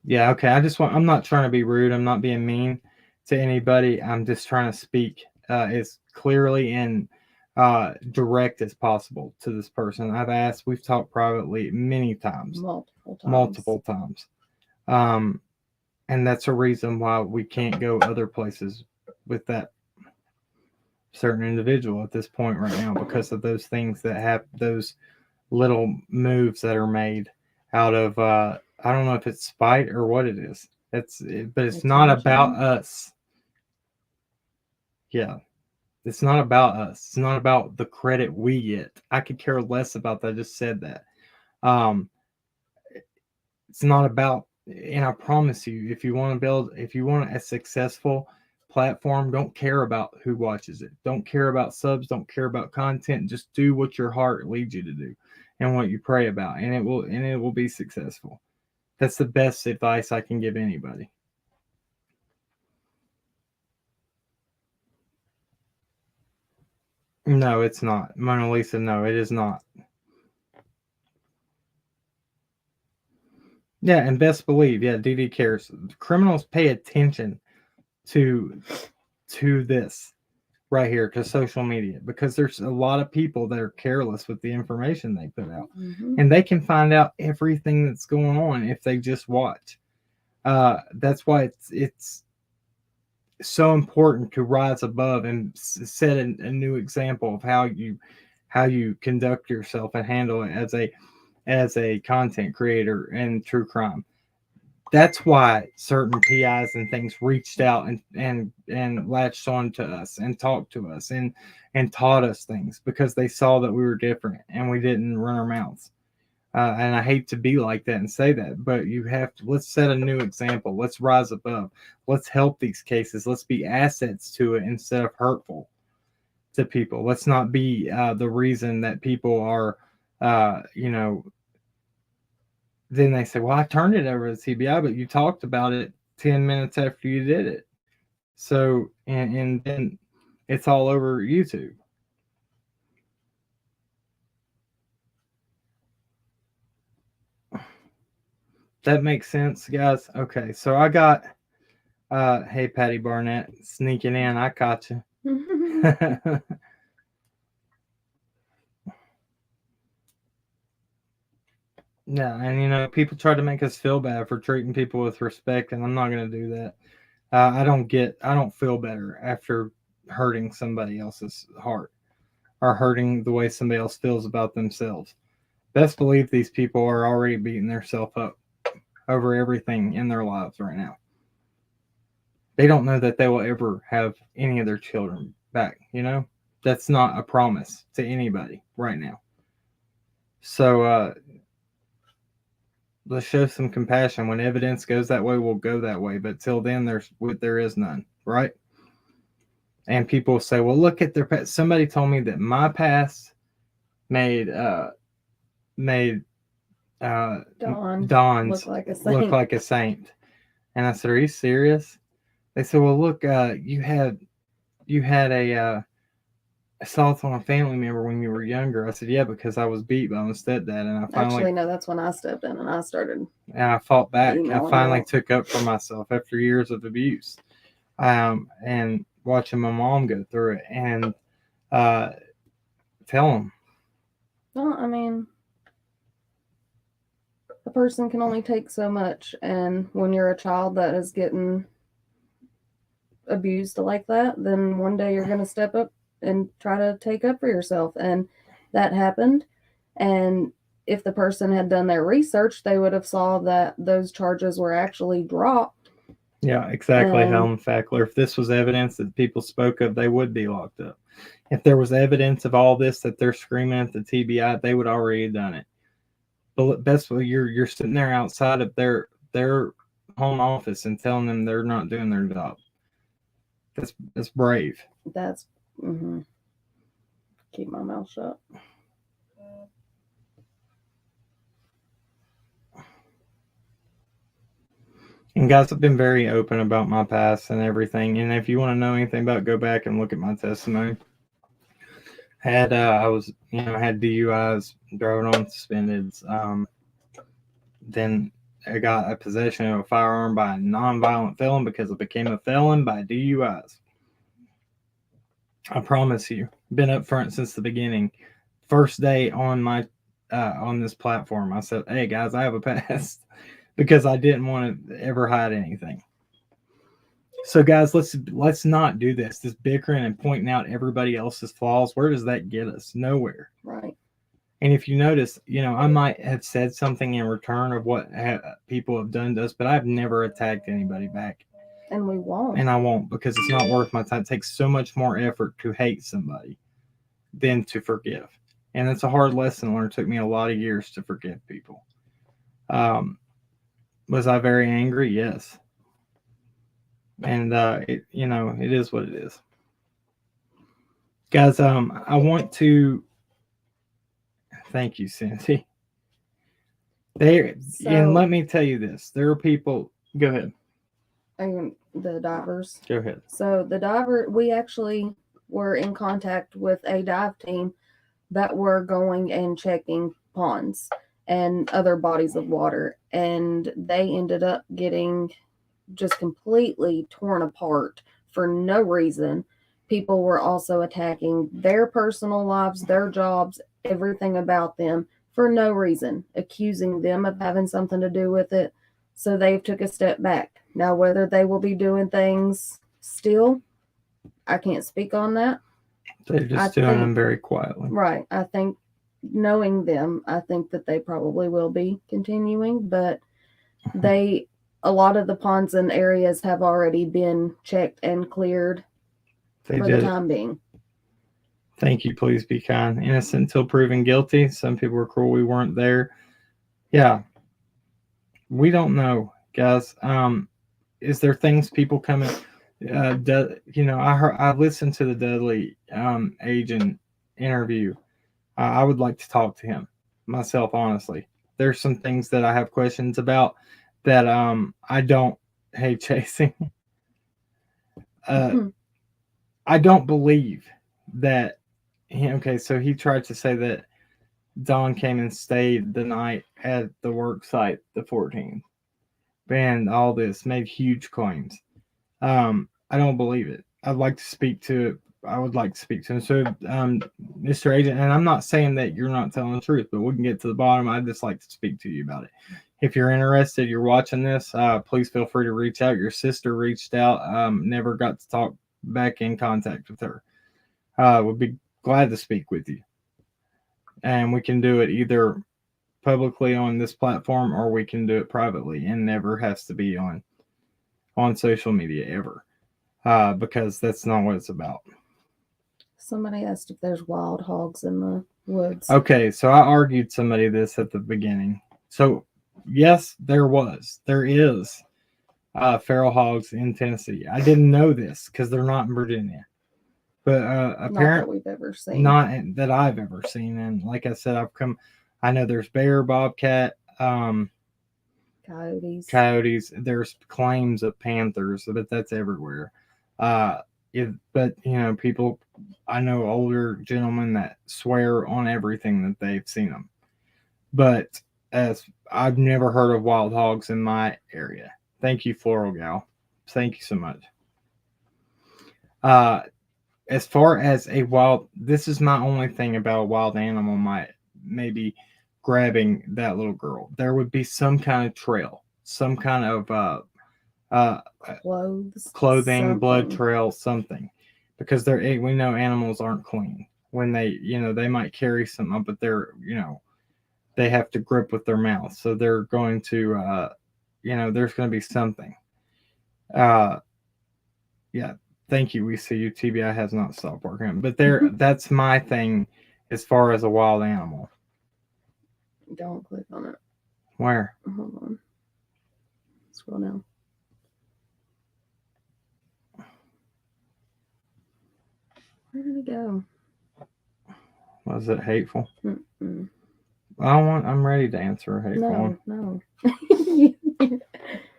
Yeah, okay. I'm not trying to be rude. I'm not being mean to anybody. I'm just trying to speak as clearly and direct as possible to this person. We've talked privately many times, multiple times. And that's a reason why we can't go other places with that certain individual at this point right now, because of those things that have those little moves that are made out of I don't know if it's spite or what it is. But it's not about us. Yeah, it's not about us. It's not about the credit we get. I could care less about that. I just said that. Um, it's not about. And I promise you, if you want a successful platform, don't care about who watches it. Don't care about subs. Don't care about content. Just do what your heart leads you to do, and what you pray about, and it will be successful. That's the best advice I can give anybody. No, it's not. Mona Lisa, no, it is not. Yeah, and best believe, yeah, DD cares. Criminals pay attention to this right here, to social media, because there's a lot of people that are careless with the information they put out. And they can find out everything that's going on if they just watch. That's why it's so important to rise above and set a new example of how you conduct yourself and handle it as a content creator in true crime. That's why certain PIs and things reached out and latched on to us and talked to us and taught us things, because they saw that we were different and we didn't run our mouths. And I hate to be like that and say that, but let's set a new example. Let's rise above. Let's help these cases. Let's be assets to it instead of hurtful to people. Let's not be the reason that people are, then they say, well, I turned it over to TBI, but you talked about it 10 minutes after you did it. So, and then it's all over YouTube. That makes sense, guys. Okay, so I got, hey, Patty Barnett, sneaking in. I caught you. Yeah, and people try to make us feel bad for treating people with respect, and I'm not going to do that. I don't feel better after hurting somebody else's heart or hurting the way somebody else feels about themselves. Best believe these people are already beating themselves up over everything in their lives right now. They don't know that they will ever have any of their children back, That's not a promise to anybody right now. So let's show some compassion. When evidence goes that way, we'll go that way. But till then, there is none, right? And people say, "Well, look at their past." Somebody told me that my past made Dawn's look like a saint. And I said, "Are you serious?" They said, "Well, look, you had a assault on a family member when you were younger." I said, "Yeah, because I was beat by my stepdad, and I finally no, that's when I stepped in and I started. And I fought back. I finally took up for myself after years of abuse, and watching my mom go through it, and tell them." Well, I mean, a person can only take so much, and when you're a child that is getting abused like that, then one day you're going to step up and try to take up for yourself. And that happened. And if the person had done their research, they would have saw that those charges were actually dropped. Yeah, exactly, Helen Fackler. If this was evidence that people spoke of, they would be locked up. If there was evidence of all this that they're screaming at the TBI, they would already have done it. But best you're sitting there outside of their home office and telling them they're not doing their job. That's brave. That's keep my mouth shut. And guys, I've been very open about my past and everything. And if you want to know anything about it, go back and look at my testimony. Had had DUIs, driving on suspended. Then I got a possession of a firearm by a nonviolent felon because I became a felon by DUIs. I promise you, been up front since the beginning. First day on my on this platform, I said, "Hey guys, I have a past," because I didn't want to ever hide anything. So guys, let's not do this. This bickering and pointing out everybody else's flaws. Where does that get us? Nowhere. Right. And if you notice, I might have said something in return of what people have done to us, but I've never attacked anybody back. And we won't. And I won't, because it's not worth my time. It takes so much more effort to hate somebody than to forgive. And it's a hard lesson to learn. It took me a lot of years to forgive people. Was I very angry? Yes. And it is what it is. Guys, I want to thank you, Cindy. And let me tell you this. There are people. Go ahead. The divers. Go ahead. So we actually were in contact with a dive team that were going and checking ponds and other bodies of water, and they ended up getting just completely torn apart for no reason. People were also attacking their personal lives, their jobs, everything about them for no reason, accusing them of having something to do with it. So they've took a step back. Now, whether they will be doing things still, I can't speak on that. They're just doing them very quietly. Right. I think, knowing them, I think that they probably will be continuing, but a lot of the ponds and areas have already been checked and cleared for the time being. Thank you. Please be kind. Innocent until proven guilty. Some people were cruel. We weren't there. Yeah. We don't know, guys. Is there things people coming? I listened to the Dudley agent interview. I would like to talk to him myself, honestly. there's some things that I have questions about that I don't hate chasing. I don't believe that okay, so he tried to say that Don came and stayed the night at the work site the 14th. And all this, made huge claims. I don't believe it. I'd like to speak to it. I would like to speak to him. So, Mr. Agent, and I'm not saying that you're not telling the truth, but we can get to the bottom. I'd just like to speak to you about it. If you're interested, you're watching this, please feel free to reach out. Your sister reached out, never got to talk back in contact with her. Would be glad to speak with you. And we can do it either publicly on this platform or we can do it privately, and never has to be on social media ever, because that's not what it's about. Somebody asked if there's wild hogs in the woods. Okay, so I argued somebody this at the beginning. So yes, there is feral hogs in Tennessee. I didn't know this because they're not in Virginia, but apparently not that we've ever seen. Not that I've ever seen. And like I said, I know there's bear, bobcat, coyotes. There's claims of panthers, but that's everywhere. But people, I know older gentlemen that swear on everything that they've seen them. But as I've never heard of wild hogs in my area. Thank you, Floral Gal. Thank you so much. As far as this is my only thing about a wild animal maybe grabbing that little girl. There would be some kind of trail, some kind of clothing, something. Blood trail, something, because we know animals aren't clean when they might carry something, but they have to grip with their mouth, so they're going to there's going to be something. Yeah. Thank you. We see you. TBI has not stopped working, but that's my thing as far as a wild animal. Don't click on it. Where? Hold on. Scroll down. Where did it go? Was it hateful? Mm-mm. I'm ready to answer a hateful one. No.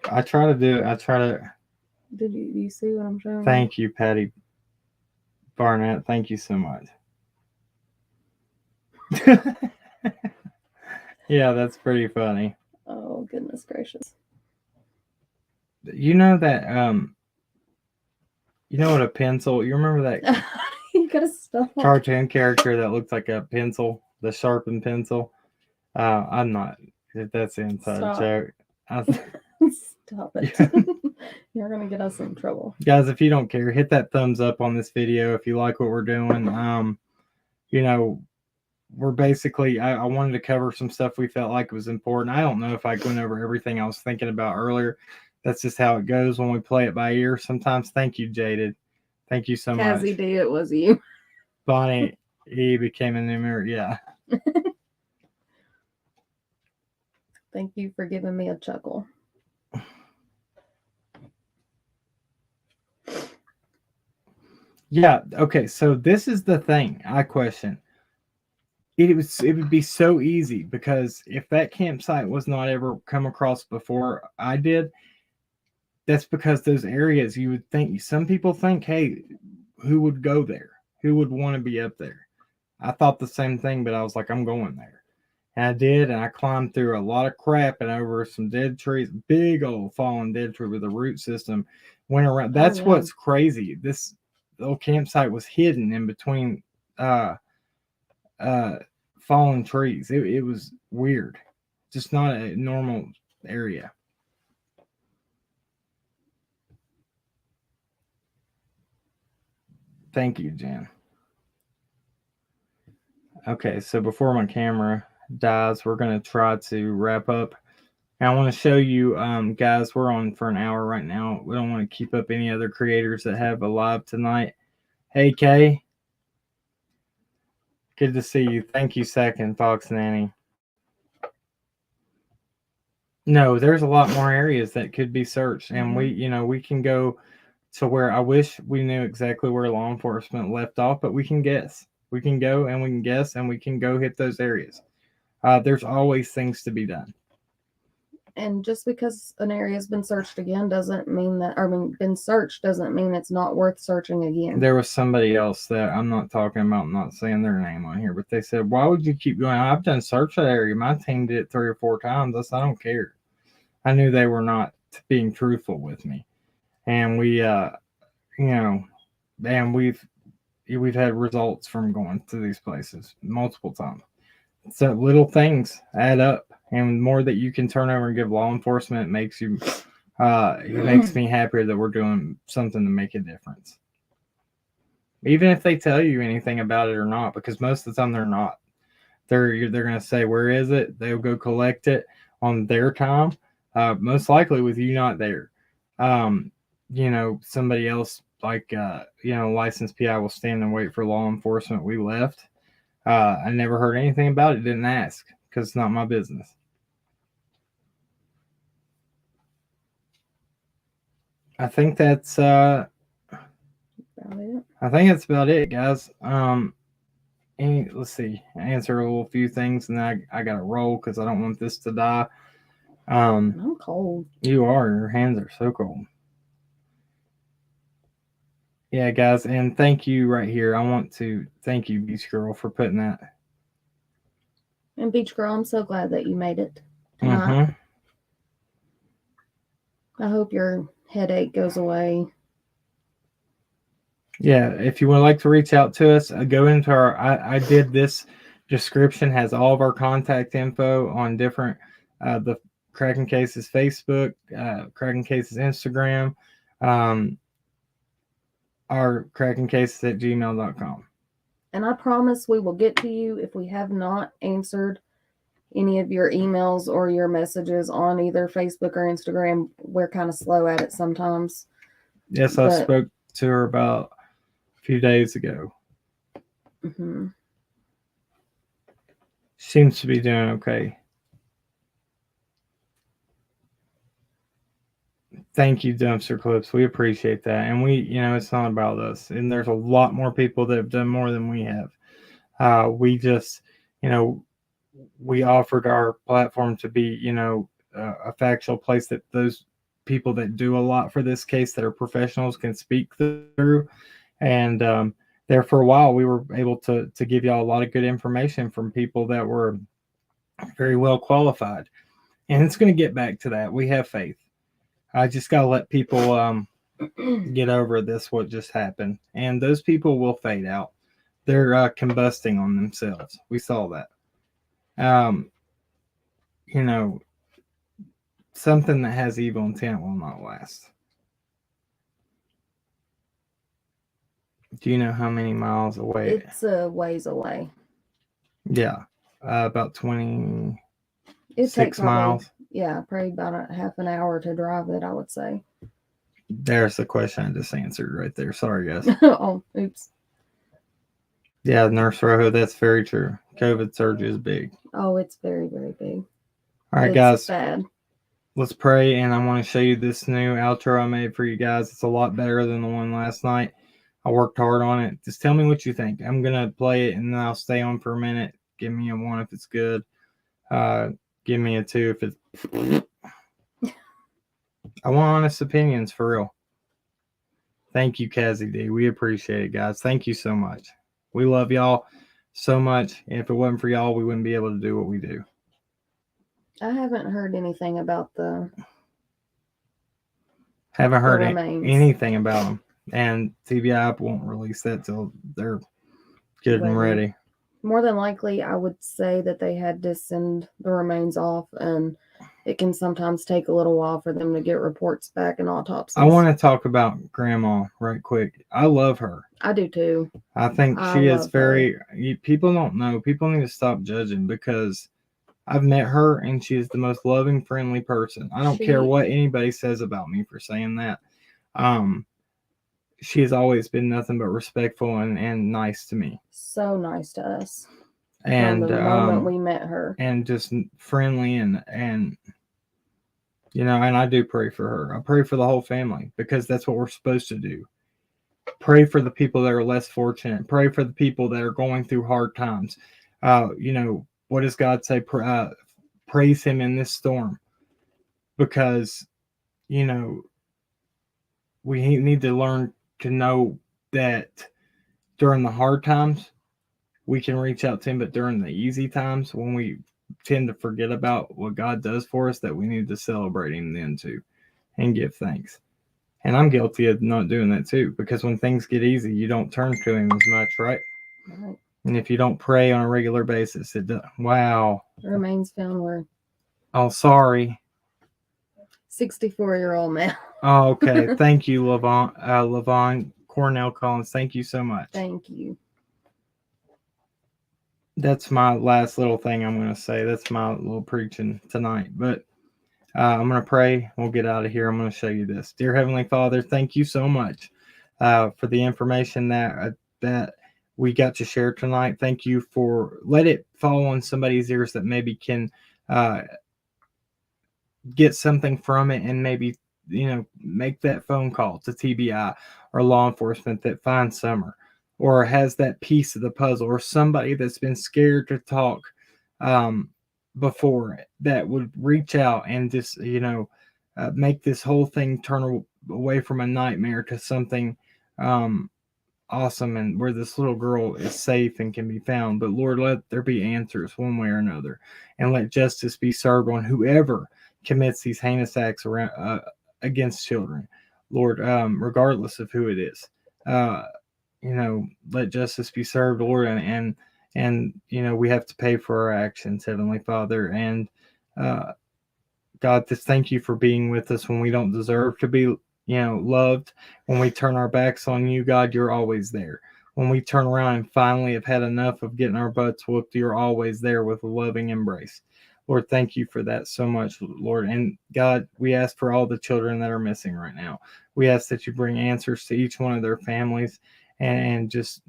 I try to do it. Did you see what I'm showing? Thank you, Patty Barnett. Thank you so much. Yeah, that's pretty funny. Oh, goodness gracious. You know that, you know what a pencil, you remember that you gotta stop. Cartoon character that looks like a pencil, the sharpened pencil? I'm not, that's an inside joke. Stop it. You're going to get us in trouble. Guys, if you don't care, hit that thumbs up on this video if you like what we're doing. We're basically, I wanted to cover some stuff we felt like was important. I don't know if I went over everything I was thinking about earlier. That's just how it goes when we play it by ear sometimes. Thank you, Jaded. Thank you so much. Cassie D, it was you. Bonnie E became a new mirror. Yeah. Thank you for giving me a chuckle. Yeah. Okay. So this is the thing I question. It would be so easy, because if that campsite was not ever come across before I did, that's because those areas, you would think, some people think, hey, who would go there? Who would want to be up there? I thought the same thing, but I was like, I'm going there. And I did, and I climbed through a lot of crap and over some dead trees, big old fallen dead tree with a root system. Went around. That's what's crazy. This little campsite was hidden in between fallen trees. It was weird. Just not a normal area. Thank you, Jen. Okay, so before my camera dies, we're going to try to wrap up. And I want to show you, guys, we're on for an hour right now. We don't want to keep up any other creators that have a live tonight. Hey, Kay. Good to see you. Thank you, Second Fox Nanny. No, there's a lot more areas that could be searched. And we can go to where, I wish we knew exactly where law enforcement left off, but we can guess. We can go and we can guess and we can go hit those areas. There's always things to be done. And just because an area has been searched again doesn't mean that, been searched doesn't mean it's not worth searching again. There was somebody else that I'm not talking about, I'm not saying their name on here, but they said, why would you keep going? I've done search that area. My team did it 3 or 4 times. I said, I don't care. I knew they were not being truthful with me. And we, and we've had results from going to these places multiple times. So little things add up, and the more that you can turn over and give law enforcement, it makes you, it makes me happier that we're doing something to make a difference. Even if they tell you anything about it or not, because most of the time they're not. They're going to say, where is it? They'll go collect it on their time, most likely with you not there. Somebody else like, licensed PI will stand and wait for law enforcement. We left. I never heard anything about it. Didn't ask because it's not my business. I think that's about it. I think that's about it, guys. Let's see. Answer a few things, and then I got to roll because I don't want this to die. I'm cold. You are. Your hands are so cold. Yeah, guys, and thank you right here. I want to thank you, Beach Girl, for putting that. And Beach Girl, I'm so glad that you made it tonight. I hope your headache goes away. Yeah, if you would like to reach out to us, go into our. I did this description has all of our contact info on different the Cracking Cases Facebook, Cracking Cases Instagram, our crackingcases@gmail.com. And I promise we will get to you if we have not answered any of your emails or your messages on either Facebook or Instagram. We're kind of slow at it sometimes. Yes, I spoke to her about a few days ago. Mm-hmm. Seems to be doing okay. Thank you, Dumpster Clips. We appreciate that. And it's not about us. And there's a lot more people that have done more than we have. We just, we offered our platform to be, a factual place that those people that do a lot for this case that are professionals can speak through. And there for a while, we were able to give y'all a lot of good information from people that were very well qualified. And it's going to get back to that. We have faith. I just got to let people get over this, what just happened. And those people will fade out. They're combusting on themselves. We saw that. Something that has evil intent will not last. Do you know how many miles away? It's a ways away. Yeah. About 26 probably, miles. Yeah, probably about a half an hour to drive it, I would say. There's the question I just answered right there. Sorry, guys. Oh, oops. Yeah, Nurse Rojo, that's very true. COVID surge is big. Oh, it's very, very big. All right, it's guys. Bad. Let's pray, and I want to show you this new outro I made for you guys. It's a lot better than the one last night. I worked hard on it. Just tell me what you think. I'm going to play it, and then I'll stay on for a minute. Give me a 1 if it's good. Give me a 2 if it's... I want honest opinions, for real. Thank you, Kazzy D. We appreciate it, guys. Thank you so much. We love y'all so much. And if it wasn't for y'all, we wouldn't be able to do what we do. I haven't heard anything about the... Haven't heard anything about them. And TBI won't release that till they're getting ready. More than likely, I would say that they had to send the remains off, and it can sometimes take a little while for them to get reports back and autopsies. I want to talk about Grandma right quick. I love her. I do too. I think she is very... People don't know. People need to stop judging, because I've met her, and she is the most loving, friendly person. I don't care what anybody says about me for saying that. She has always been nothing but respectful and nice to me. So nice to us. And from the moment we met her. And just friendly and and I do pray for her. I pray for the whole family, because that's what we're supposed to do. Pray for the people that are less fortunate. Pray for the people that are going through hard times. what does God say? Praise him in this storm, because you know we need to learn to know that during the hard times we can reach out to him, but during the easy times when we tend to forget about what God does for us, that we need to celebrate him then too and give thanks. And I'm guilty of not doing that too, because when things get easy, you don't turn to him as much, right? Right. And if you don't pray on a regular basis, it does. Wow. Remains found where Oh, sorry. 64-year-old man. Oh, okay. Thank you, Levon Cornell Collins. Thank you so much. Thank you. That's my last little thing I'm going to say. That's my little preaching tonight. But I'm going to pray. We'll get out of here. I'm going to show you this. Dear Heavenly Father, thank you so much for the information that we got to share tonight. Thank you for let it fall on somebody's ears that maybe can get something from it, and maybe make that phone call to TBI or law enforcement that finds Summer, or has that piece of the puzzle, or somebody that's been scared to talk before, that would reach out and just make this whole thing turn away from a nightmare to something awesome, and where this little girl is safe and can be found. But Lord, let there be answers one way or another, and let justice be served on whoever commits these heinous acts around against children, Lord, regardless of who it is. Let justice be served, Lord, and we have to pay for our actions, Heavenly Father. And God, just thank you for being with us when we don't deserve to be loved. When we turn our backs on you, God, you're always there. When we turn around and finally have had enough of getting our butts whooped, you're always there with a loving embrace. Lord, thank you for that so much, Lord. And God, we ask for all the children that are missing right now. We ask that you bring answers to each one of their families, and just,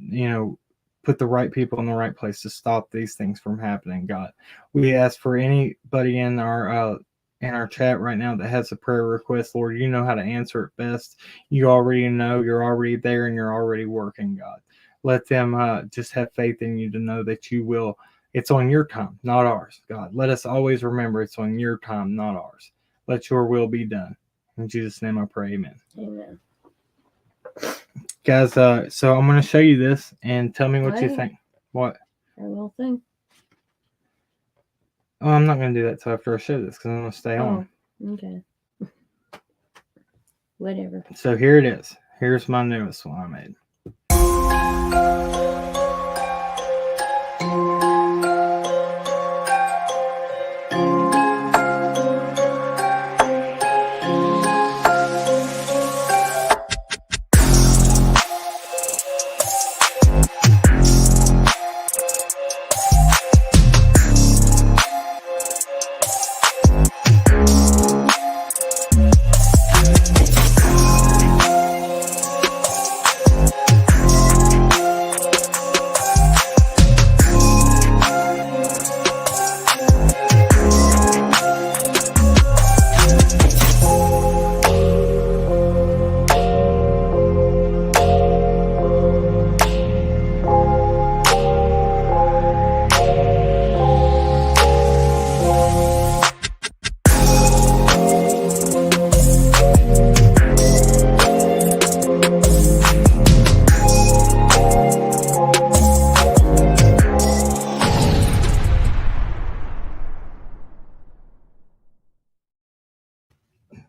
put the right people in the right place to stop these things from happening, God. We ask for anybody in our chat right now that has a prayer request, Lord. You know how to answer it best. You already know, you're already there, and you're already working, God. Let them just have faith in you to know that you will. It's on your time, not ours, God. Let us always remember it's on your time, not ours. Let your will be done. In Jesus' name I pray, amen. Amen. Guys, so I'm going to show you this, and tell me what you think. What? A little thing. Oh, I'm not going to do that till after I show this, because I'm going to stay on. Okay. Whatever. So here it is. Here's my newest one I made.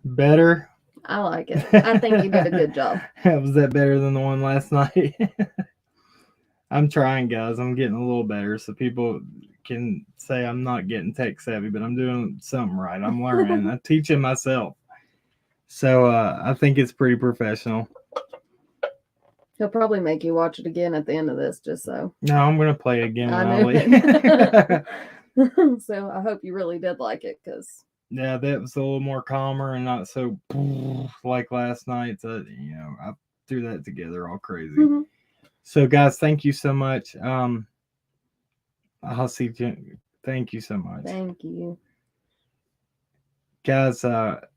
Better? I like it. I think you did a good job. Was that better than the one last night? I'm trying, guys. I'm getting a little better, so people can say I'm not getting tech savvy, but I'm doing something right. I'm learning. I'm teaching myself. So I think it's pretty professional. He'll probably make you watch it again at the end of this, just so. No, I'm going to play it again with Alli. So I hope you really did like it, because... Yeah, that was a little more calmer and not so like last night. I threw that together all crazy. Mm-hmm. So, guys, thank you so much. I'll see you. Thank you so much. Thank you. Guys,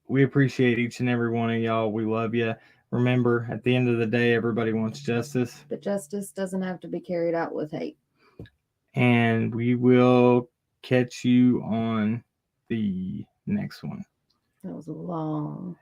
we appreciate each and every one of y'all. We love you. Remember, at the end of the day, everybody wants justice. But justice doesn't have to be carried out with hate. And we will catch you on the next one. That was long.